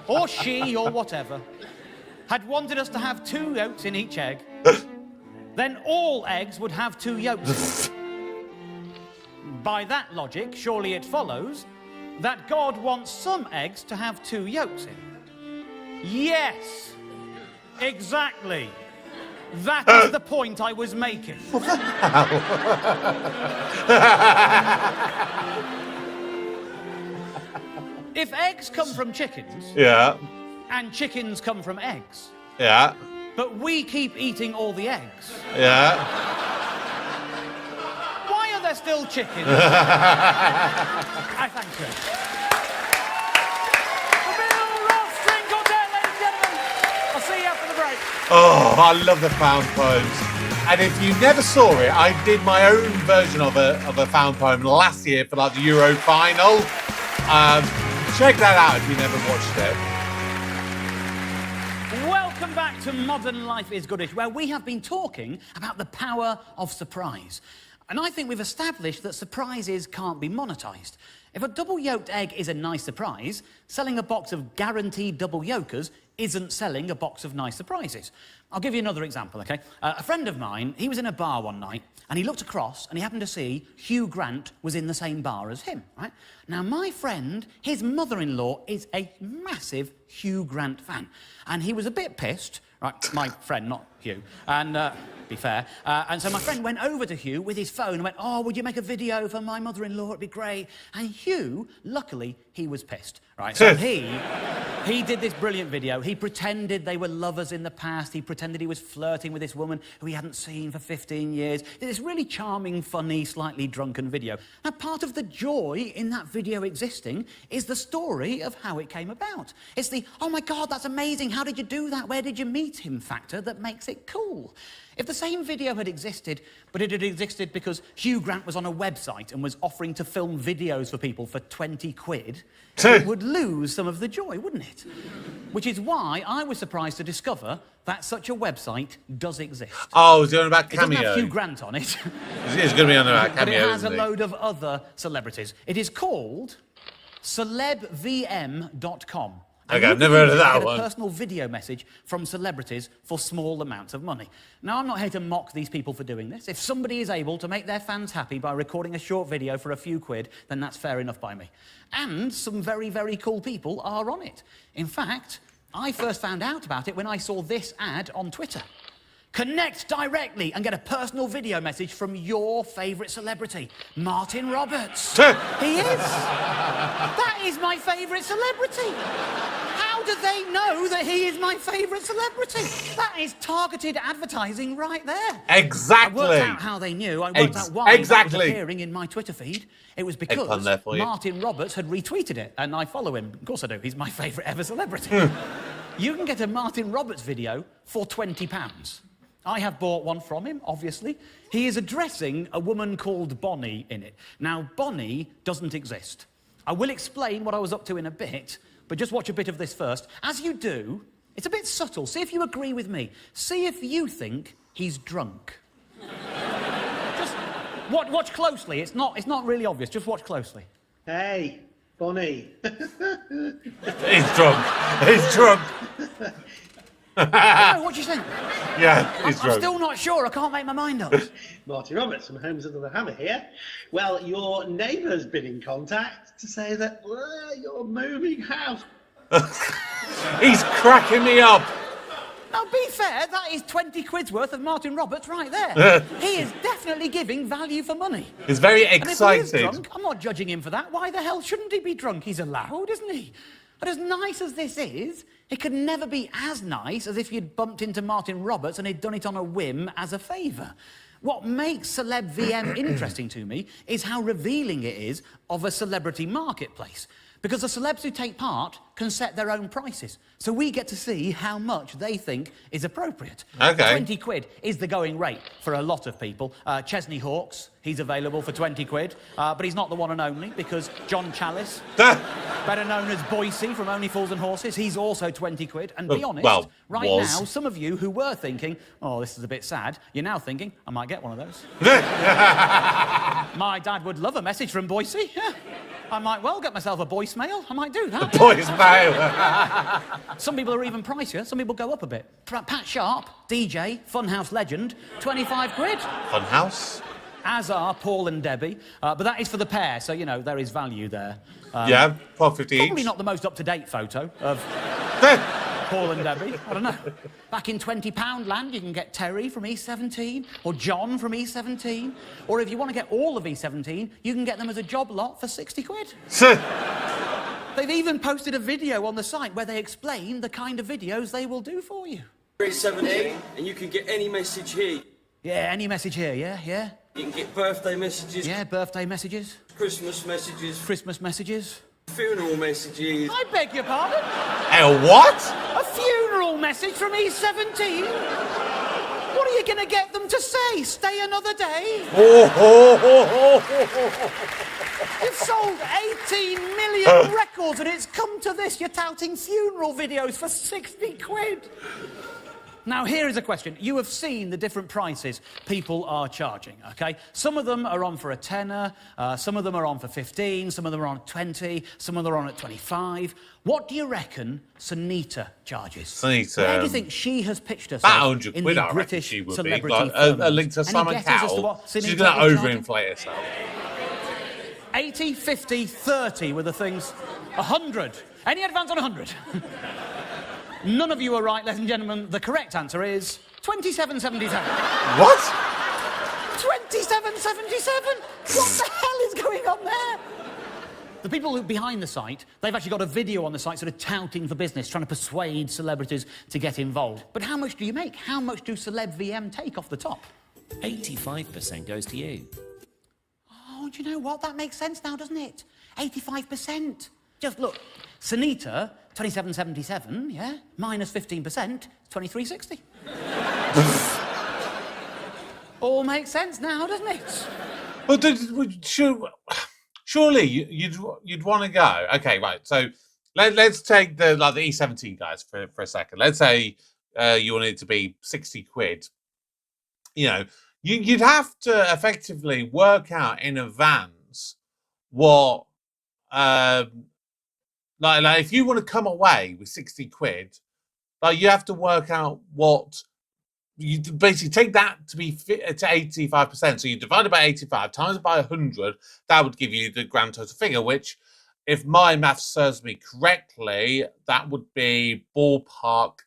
or she, or whatever, had wanted us to have 2 yolks in each egg, then all eggs would have 2 yolks. By that logic, surely it follows that God wants some eggs to have 2 yolks in. Yes, exactly. That is the point I was making. If eggs come from chickens, yeah, and chickens come from eggs, yeah, but we keep eating all the eggs, yeah, why are there still chickens? I thank you. Ladies and gentlemen. I'll see you after the break. Oh, I love the found poems. And if you never saw it, I did my own version of a found poem last year for like the Euro final. Check that out if you never watched it. Welcome back to Modern Life is Goodish, where we have been talking about the power of surprise. And I think we've established that surprises can't be monetised. If a double-yolked egg is a nice surprise, selling a box of guaranteed double yolkers isn't selling a box of nice surprises. I'll give you another example, OK? A friend of mine, he was in a bar one night, and he looked across, and he happened to see Hugh Grant was in the same bar as him, right? Now, my friend, his mother-in-law is a massive Hugh Grant fan, and he was a bit pissed, right? My friend, not Hugh, and be fair. And so my friend went over to Hugh with his phone and went, "Oh, would you make a video for my mother-in-law? It'd be great." And Hugh, luckily, he was pissed, right? So he did this brilliant video. He pretended they were lovers in the past. He pretended he was flirting with this woman who he hadn't seen for 15 years. Did this really charming, funny, slightly drunken video. Now, part of the joy in that video existing is the story of how it came about. It's the, "Oh my God, that's amazing. How did you do that? Where did you meet him?" factor that makes it cool. If the same video had existed, but it had existed because Hugh Grant was on a website and was offering to film videos for people for 20 quid, it would lose some of the joy, wouldn't it? Which is why I was surprised to discover that such a website does exist. Oh, it's going about Cameo. It doesn't have Hugh Grant on it. It's going to be on about Cameo, but it has a isn't load of other celebrities. It is called celebvm.com. Okay, I've never heard of that one. A personal video message from celebrities for small amounts of money. Now, I'm not here to mock these people for doing this. If somebody is able to make their fans happy by recording a short video for a few quid, then that's fair enough by me. And some very, very cool people are on it. In fact, I first found out about it when I saw this ad on Twitter. Connect directly and get a personal video message from your favourite celebrity, Martin Roberts. He is. That is my favourite celebrity. How do they know that he is my favourite celebrity? That is targeted advertising right there. Exactly. I worked out how they knew. I worked out why that was appearing in my Twitter feed. It was because Martin Roberts had retweeted it, and I follow him. Of course I do. He's my favourite ever celebrity. You can get a Martin Roberts video for £20. I have bought one from him, obviously. He is addressing a woman called Bonnie in it. Now, Bonnie doesn't exist. I will explain what I was up to in a bit, but just watch a bit of this first. As you do, it's a bit subtle. See if you agree with me. See if you think he's drunk. Just watch closely. It's not really obvious. Just watch closely. Hey, Bonnie. He's drunk. He's drunk. No, what do you think? Yeah, he's I'm still not sure. I can't make my mind up. Martin Roberts from Homes Under the Hammer here. Well, your neighbour's been in contact to say that you're moving house. He's cracking me up. Now, be fair, that is 20 quid's worth of Martin Roberts right there. He is definitely giving value for money. He's very excited. And if he is drunk, I'm not judging him for that. Why the hell shouldn't he be drunk? He's allowed, isn't he? But as nice as this is, it could never be as nice as if you'd bumped into Martin Roberts and he'd done it on a whim as a favour. What makes Celeb VM interesting to me is how revealing it is of a celebrity marketplace. Because the celebs who take part can set their own prices. So we get to see how much they think is appropriate. Okay. 20 quid is the going rate for a lot of people. Chesney Hawkes, he's available for 20 quid. But he's not the one and only, because John Chalice, better known as Boise from Only Fools and Horses, he's also 20 quid. And be honest, right now, some of you who were thinking, oh, this is a bit sad, you're now thinking, I might get one of those. My dad would love a message from Boise. Yeah. I might well get myself a voicemail. I might do that. A voicemail. Some people are even pricier. Some people go up a bit. Pat Sharp, DJ, Funhouse legend, 25 quid. Funhouse? As are Paul and Debbie. But that is for the pair, so, you know, there is value there. Yeah, $12.50 each. Probably not the most up-to-date photo of Paul and Debbie. I don't know. Back in £20 land, you can get Terry from E17, or John from E17. Or if you want to get all of E17, you can get them as a job lot for 60 quid. They've even posted a video on the site where they explain the kind of videos they will do for you. E17, and you can get any message here. Yeah, any message here, yeah. You can get birthday messages. Yeah, birthday messages. Christmas messages. Christmas messages. Funeral messages. I beg your pardon? What? A funeral message from E17? What are you going to get them to say? Stay another day? You've sold 18 million records and it's come to this. You're touting funeral videos for 60 quid. Now, here is a question. You have seen the different prices people are charging, OK? Some of them are on for a tenner, some of them are on for 15, some of them are on 20, some of them are on at 25. What do you reckon Sunita charges? Sunita. Where do you think she has pitched herself about 100 in quid, the I reckon British she would celebrity be. Like, a link to Any Simon guesses as to Cowell. what She's Sunita going to is charging? overinflate herself. 80, 50, 30 were the things. 100. Any advance on 100? None of you are right, ladies and gentlemen. The correct answer is 27.77. What? 27.77? What the hell is going on there? The people who behind the site, they've actually got a video on the site sort of touting for business, trying to persuade celebrities to get involved. But how much do you make? How much do Celeb VM take off the top? 85% goes to you. Oh, do you know what? That makes sense now, doesn't it? 85%. Just look, Sunita, 27.77, yeah? Minus 15%, 23.60. All makes sense now, doesn't it? Well, surely you'd want to go. Okay, right. So let's take the E17 guys for a second. Let's say you want it to be 60 quid. You know, you'd have to effectively work out in advance what like if you want to come away with 60 quid, like you have to work out what you basically take that to be to 85%. So you divide it by 85 times it by 100. That would give you the grand total figure, which, if my maths serves me correctly, that would be ballpark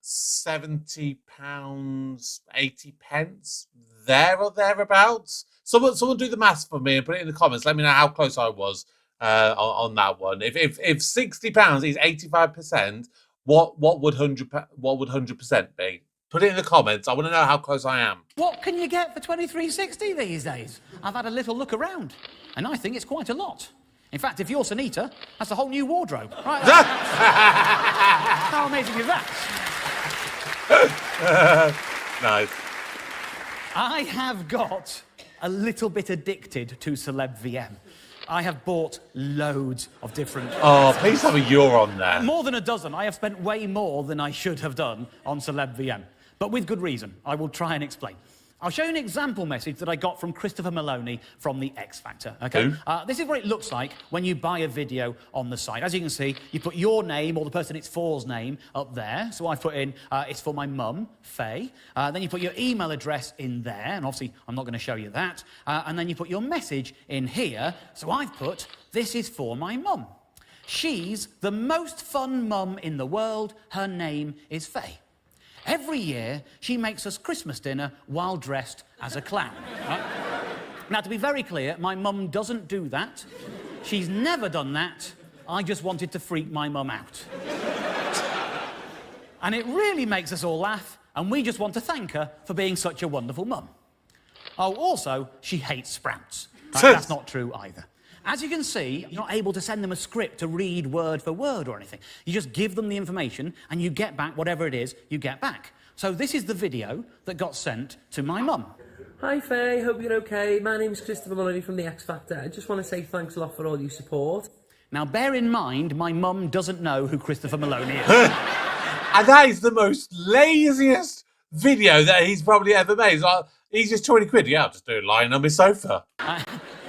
£70, 80 pence, there or thereabouts. Someone do the maths for me and put it in the comments. Let me know how close I was on that one. If £60 is 85%, what would 100% be? Put it in the comments. I want to know how close I am. What can you get for $23.60 these days? I've had a little look around, and I think it's quite a lot. In fact, if you're Sunita, that's a whole new wardrobe. Right? How amazing is that? Nice. I have got a little bit addicted to Celeb VM. I have bought loads of different... Oh, please have a euro on there. More than a dozen. I have spent way more than I should have done on Celeb VM. But with good reason. I will try and explain. I'll show you an example message that I got from Christopher Maloney from the X Factor, okay? This is what it looks like when you buy a video on the site. As you can see, you put your name or the person it's for's name up there. So I've put in, it's for my mum, Faye. Then you put your email address in there, and obviously I'm not going to show you that. And then you put your message in here. So I've put, this is for my mum. She's the most fun mum in the world. Her name is Faye. Every year, she makes us Christmas dinner while dressed as a clown. Right? Now, to be very clear, my mum doesn't do that. She's never done that. I just wanted to freak my mum out. And it really makes us all laugh, and we just want to thank her for being such a wonderful mum. Oh, also, she hates sprouts. That's not true either. As you can see, you're not able to send them a script to read word for word or anything. You just give them the information and you get back whatever it is you get back. So this is the video that got sent to my mum. Hi Faye, hope you're okay. My name's Christopher Maloney from the X Factor. I just want to say thanks a lot for all your support. Now bear in mind, my mum doesn't know who Christopher Maloney is. And that is the most laziest video that he's probably ever made. It's like, he's just 20 quid. Yeah, I'll just do it lying on my sofa.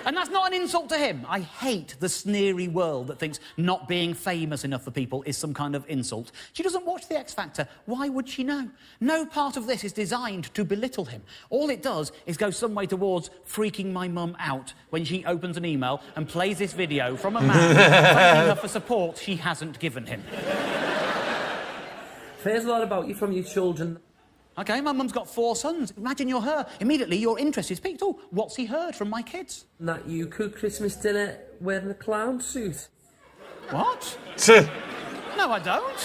And that's not an insult to him. I hate the sneery world that thinks not being famous enough for people is some kind of insult. She doesn't watch The X Factor. Why would she know? No part of this is designed to belittle him. All it does is go some way towards freaking my mum out when she opens an email and plays this video from a man thanking her for support she hasn't given him. Here's a lot about you from your children. OK, my mum's got 4 sons. Imagine you're her. Immediately, your interest is piqued. Oh, what's he heard from my kids? That you cook Christmas dinner wearing a clown suit. What? No, I don't.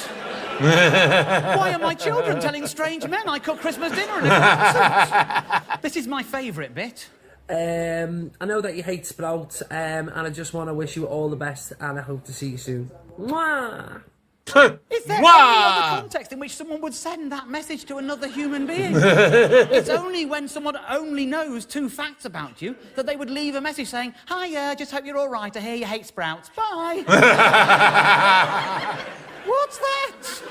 Why are my children telling strange men I cook Christmas dinner in a clown suit? This is my favourite bit. I know that you hate sprouts, and I just want to wish you all the best, and I hope to see you soon. Mwah! Is there any other context in which someone would send that message to another human being? It's only when someone only knows 2 facts about you that they would leave a message saying, "Hi, just hope you're all right. I hear you hate sprouts. Bye." What's that?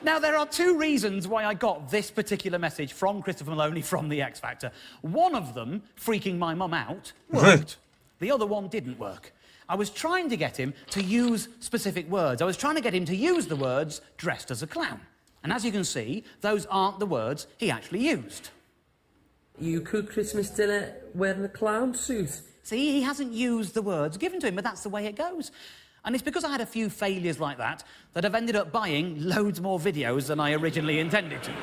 Now, there are 2 reasons why I got this particular message from Christopher Maloney from the X Factor. One of them, freaking my mum out, worked. The other one didn't work. I was trying to get him to use specific words. I was trying to get him to use the words dressed as a clown. And as you can see, those aren't the words he actually used. You cook Christmas dinner wearing a clown suit. See, he hasn't used the words given to him, but that's the way it goes. And it's because I had a few failures like that I've ended up buying loads more videos than I originally intended to.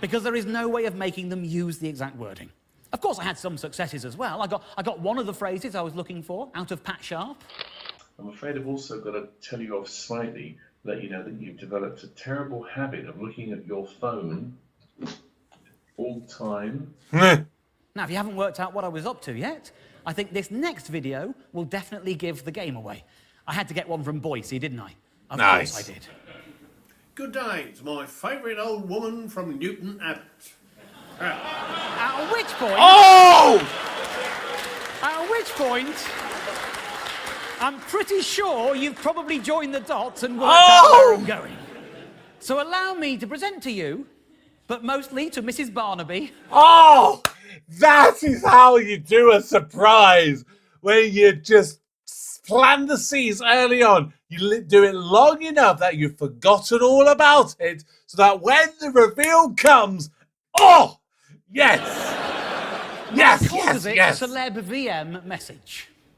Because there is no way of making them use the exact wording. Of course, I had some successes as well. I got one of the phrases I was looking for out of Pat Sharp. I'm afraid I've also got to tell you off slightly, let you know that you've developed a terrible habit of looking at your phone all the time. Now, if you haven't worked out what I was up to yet, I think this next video will definitely give the game away. I had to get one from Boise, didn't I? Of course I did. Good day to my favourite old woman from Newton Abbot. At which point... Oh! At which point... I'm pretty sure you've probably joined the dots and worked out where I'm going. So allow me to present to you, but mostly to Mrs. Barnaby... Oh! That is how you do a surprise! Where you just plan the scenes early on. You do it long enough that you've forgotten all about it, so that when the reveal comes... Oh! Yes! Yes, yes, yes! Celeb VM message.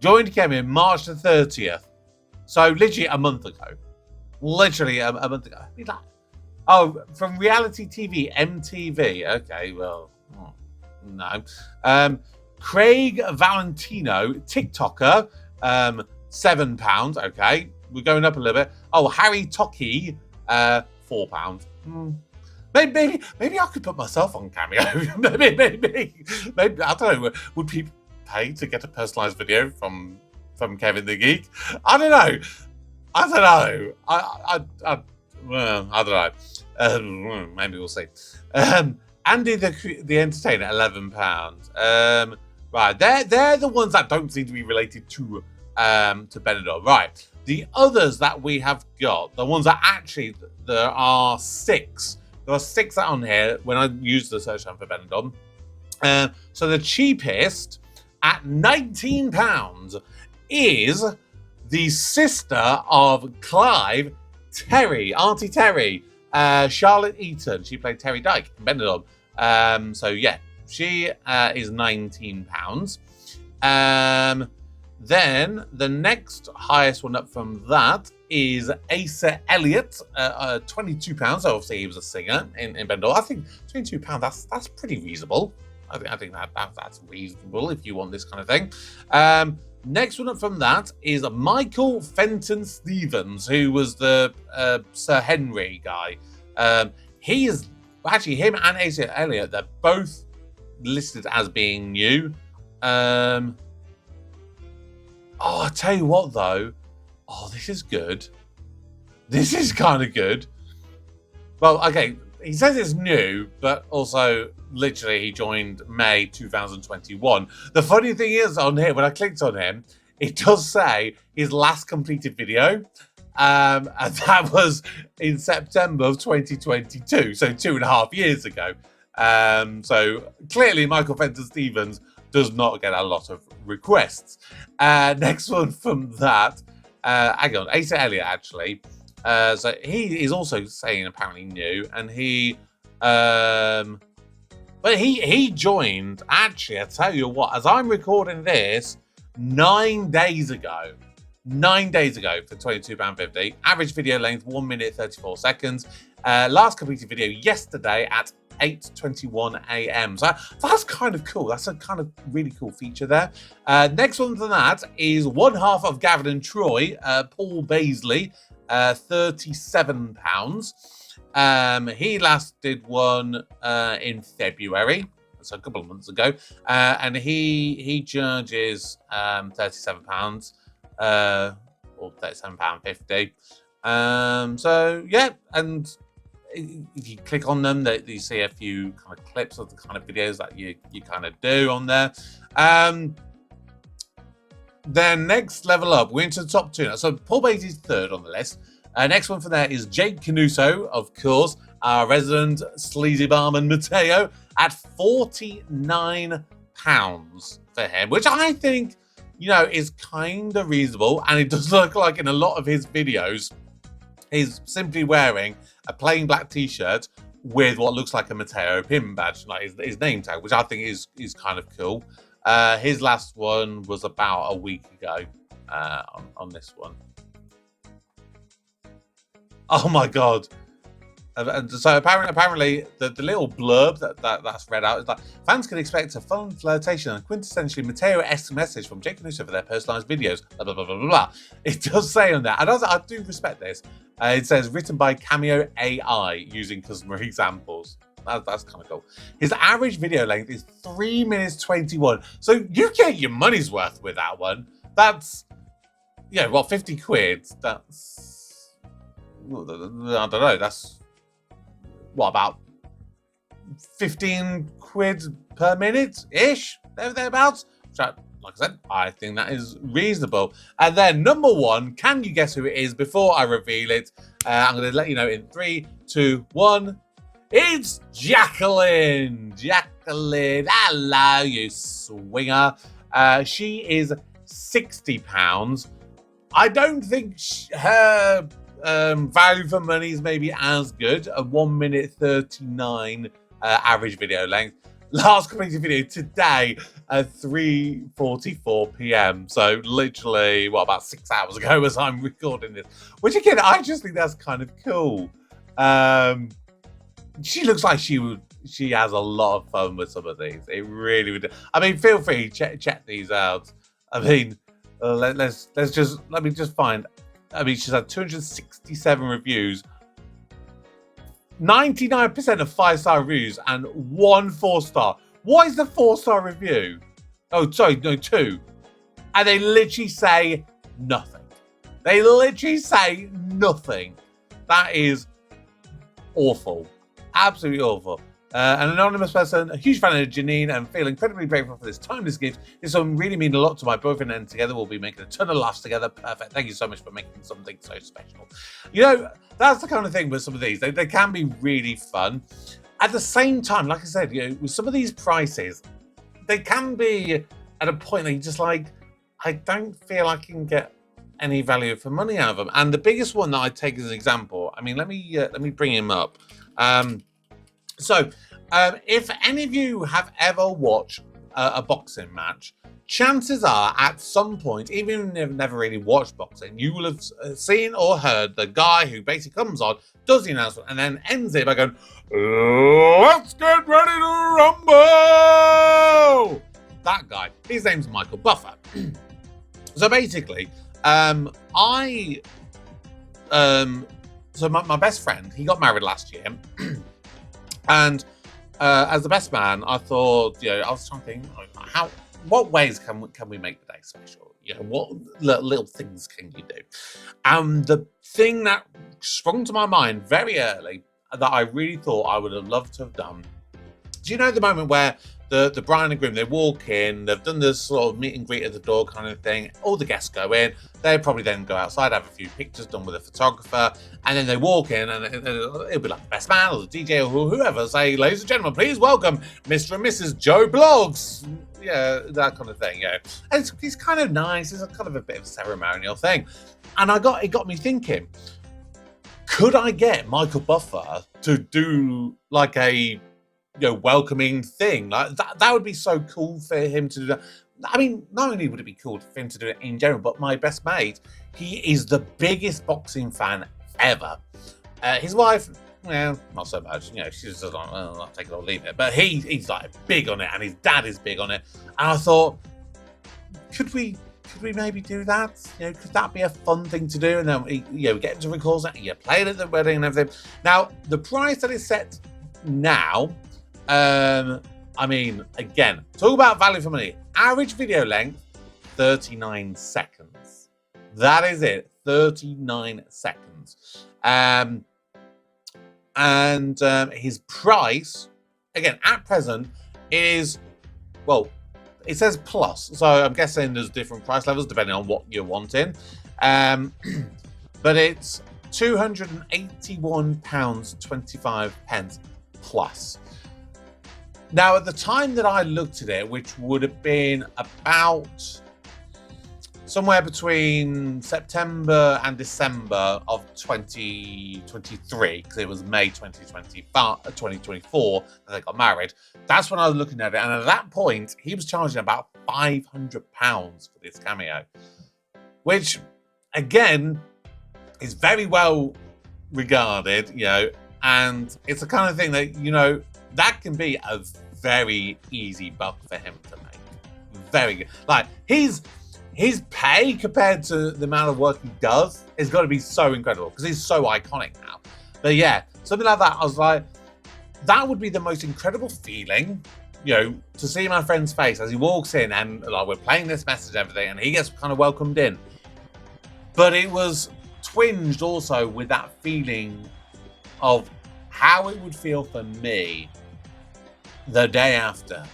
Joined Kevin March the 30th. So literally a month ago. Literally a month ago. He's like, oh, from reality TV, MTV. Okay, well, no. Craig Valentino, TikToker, £7. Okay, we're going up a little bit. Oh, Harry Tocky, £4. Maybe I could put myself on Cameo. maybe I don't know. Would people pay to get a personalised video from Kevin the Geek? I don't know. I don't know. Maybe we'll see. Andy the Entertainer, £11. Right, they're the ones that don't seem to be related to Benidorm. Right, the others that we have got, the ones that actually there are 6. There are 6 that are on here when I use the search term for Benidorm. So the cheapest at £19 is the sister of Clive, Terry, Auntie Terry, Charlotte Eaton. She played Terry Dyke in Benidorm. So yeah, she is £19. Then the next highest one up from that is Asa Elliott, £22. So obviously he was a singer in Benidorm. I think £22, that's pretty reasonable. I think that's reasonable if you want this kind of thing. Next one up from that is Michael Fenton Stevens, who was the Sir Henry guy. He is actually, him and Asa Elliott, they're both listed as being new. Oh, I tell you what though. Oh, this is good. This is kind of good. Well, okay, he says it's new, but also literally he joined May 2021. The funny thing is on here, when I clicked on him, it does say his last completed video. And that was in September of 2022, so 2.5 years ago. So clearly Michael Fenton Stevens does not get a lot of requests. Next one from that, hang on, Asa Elliott actually. So he is also saying apparently new, and but he joined, actually, I tell you what, as I'm recording this, 9 days ago. 9 days ago for £22.50. Average video length, 1 minute 34 seconds. Last completed video yesterday at 8:21 a.m. So that's kind of cool. That's a kind of really cool feature there. Next one than that is one half of Gavin and Troy, Paul Baisley, £37. He last did one in February, so a couple of months ago, and he charges £37 or £37.50. So yeah, and if you click on them, you see a few kind of clips of the kind of videos that you kind of do on there. Then next level up, we're into the top 2 now. So Paul Bates is 3rd on the list. Next one from there is Jake Canuso, of course, our resident sleazy barman Matteo, at £49 for him, which I think, you know, is kind of reasonable. And it does look like in a lot of his videos, he's simply wearing a plain black t-shirt with what looks like a Matteo pin badge, like his name tag, which I think is kind of cool. His last one was about a week ago on this one. Oh my god! So apparently the little blurb that's read out is like, fans can expect a fun flirtation and quintessentially Matteo-esque message from Jake Canuso for their personalised videos. Blah, blah, blah, blah, blah. It does say on that, and I do respect this. It says written by Cameo AI using customer examples. That's kind of cool. His average video length is 3 minutes 21. So you get your money's worth with that one. That's, yeah, well, 50 quid. That's, I don't know. That's, what, about 15 quid per minute-ish? Thereabouts. So, like I said, I think that is reasonable. And then number 1, can you guess who it is before I reveal it? I'm going to let you know in 3, 2, 1. It's Jacqueline. Jacqueline, hello, you swinger. She is £60. I don't think her value for money is maybe as good. A 1 minute 39 average video length. last completed video today at 3:44 p.m. So literally, about 6 hours ago as I'm recording this. Which again, I just think that's kind of cool. She looks like she has a lot of fun with some of these. It really would. I mean, feel free check these out. I mean, let me just find. I mean, she's had 267 reviews, 99% of 5-star reviews, and 1 4-star. What is the 4-star review? Oh, sorry, no, 2. And they literally say nothing. They literally say nothing. That is awful. Absolutely awful. An anonymous person, a huge fan of Janine, and feel incredibly grateful for this timeless gift. This will really mean a lot to my boyfriend, and together we'll be making a ton of laughs together. Perfect. Thank you so much for making something so special. You know, that's the kind of thing with some of these. They can be really fun. At the same time, like I said, you know, with some of these prices, they can be at a point that you're just like, I don't feel I can get any value for money out of them. And the biggest one that I take as an example, I mean, let me bring him up. If any of you have ever watched a boxing match, chances are at some point, even if you've never really watched boxing, you will have seen or heard the guy who basically comes on, does the announcement, and then ends it by going, "Let's get ready to rumble!" That guy, his name's Michael Buffer. So basically, my best friend, he got married last year. And as the best man, I thought, you know, I was trying to think, what ways can we make the day special? You know, what little things can you do? And the thing that sprung to my mind very early that I really thought I would have loved to have done. Do you know the moment where the bride and groom, they walk in, they've done this sort of meet and greet at the door kind of thing, all the guests go in, they probably then go outside, have a few pictures done with a photographer, and then they walk in and it'll be like the best man or the DJ or whoever, say, "Ladies and gentlemen, please welcome Mr. and Mrs. Joe Blogs." Yeah, that kind of thing, yeah. And it's kind of nice, it's kind of a bit of a ceremonial thing. And it got me thinking, could I get Michael Buffer to do like a welcoming thing? Like that would be so cool for him to do that. I mean, not only would it be cool for him to do it in general, but my best mate, he is the biggest boxing fan ever. His wife, well, not so much. You know, she's just like, well, I'll take it or leave it. But he's like big on it, and his dad is big on it. And I thought, could we maybe do that? You know, could that be a fun thing to do? And then we get into records, you play it at the wedding and everything. Now, the price that is set now. I mean, again, talk about value for money. Average video length, 39 seconds. That is it, 39 seconds. His price, again, at present, is, well, it says plus. So I'm guessing there's different price levels depending on what you're wanting. But it's £281.25 plus. Now, at the time that I looked at it, which would have been about somewhere between September and December of 2023, because it was May 2024 that they got married, that's when I was looking at it. And at that point, he was charging about £500 for this cameo, which, again, is very well regarded, and it's the kind of thing that, that can be a very easy buck for him to make. Very good. Like, his pay compared to the amount of work he does is got to be so incredible because he's so iconic now. But yeah, something like that, I was like, that would be the most incredible feeling, to see my friend's face as he walks in and like we're playing this message and everything, and he gets kind of welcomed in. But it was twinged also with that feeling of how it would feel for me the day after,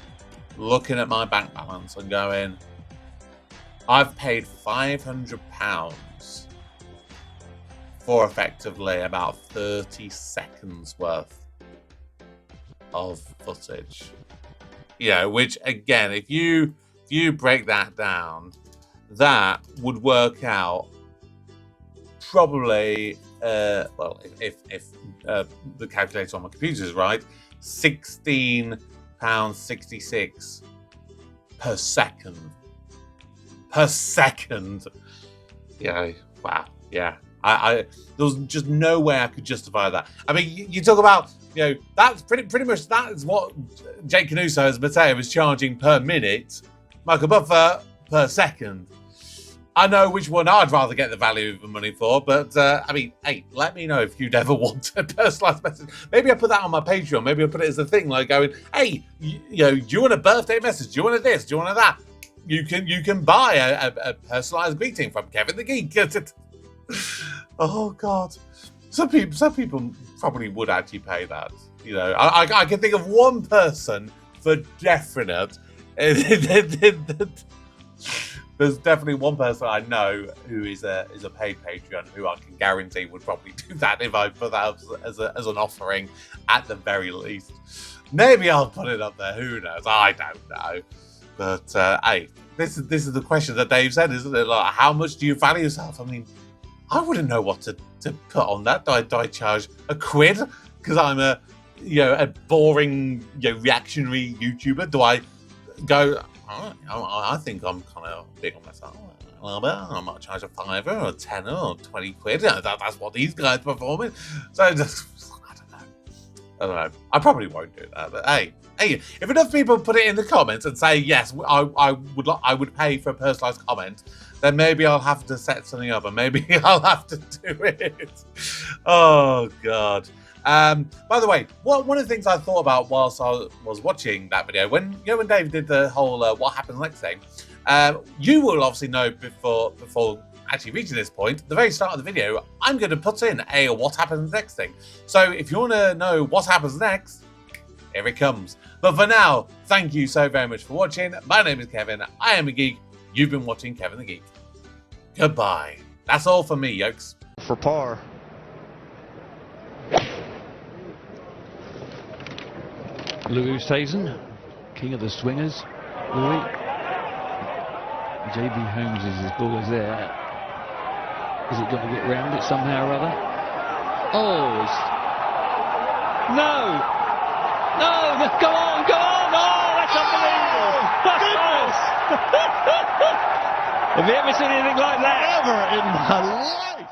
looking at my bank balance and going, I've paid £500 for effectively about 30 seconds worth of footage. Which again, if you break that down, that would work out probably, if the calculator on my computer is right, £16 £6.66 per second. Per second. Yeah, wow, yeah. There was just no way I could justify that. I mean, you talk about, that's pretty much that is what Jake Canuso as Matteo was charging per minute. Michael Buffer per second. I know which one I'd rather get the value of the money for, but I mean, hey, let me know if you'd ever want a personalised message. Maybe I'll put that on my Patreon. Maybe I'll put it as a thing, like going, hey, do you want a birthday message? Do you want a this? Do you want a that? You can buy a personalised greeting from Kevin the Geek. Oh God, some people probably would actually pay that. I can think of one person for definite. There's definitely one person I know who is a paid Patreon who I can guarantee would probably do that if I put that up as an offering at the very least. Maybe I'll put it up there. Who knows? I don't know. But hey, this is the question that Dave said, isn't it? Like, how much do you value yourself? I mean, I wouldn't know what to put on that. Do I charge £1 because I'm a boring reactionary YouTuber? Do I go? I think I'm kind of big on myself. I might charge a £5 or a £10 or £20. That's what these guys are performing. So I don't know. I probably won't do that. But hey, if enough people put it in the comments and say yes, I would pay for a personalised comment, then maybe I'll have to set something up, and maybe I'll have to do it. Oh God. By the way, one of the things I thought about whilst I was watching that video, when Dave did the whole what happens next thing, you will obviously know before actually reaching this point, at the very start of the video, I'm going to put in a what happens next thing. So if you want to know what happens next, here it comes. But for now, thank you so very much for watching. My name is Kevin. I am a geek. You've been watching Kevin the Geek. Goodbye. That's all for me, yokes. For par. Louis Oosthuizen, king of the swingers. Louis. JB Holmes is his ball is there. Is it going to get round it somehow or other? Oh, no! Go on! Oh, that's unbelievable! Goodness! Have you ever seen anything like that? Ever in my life!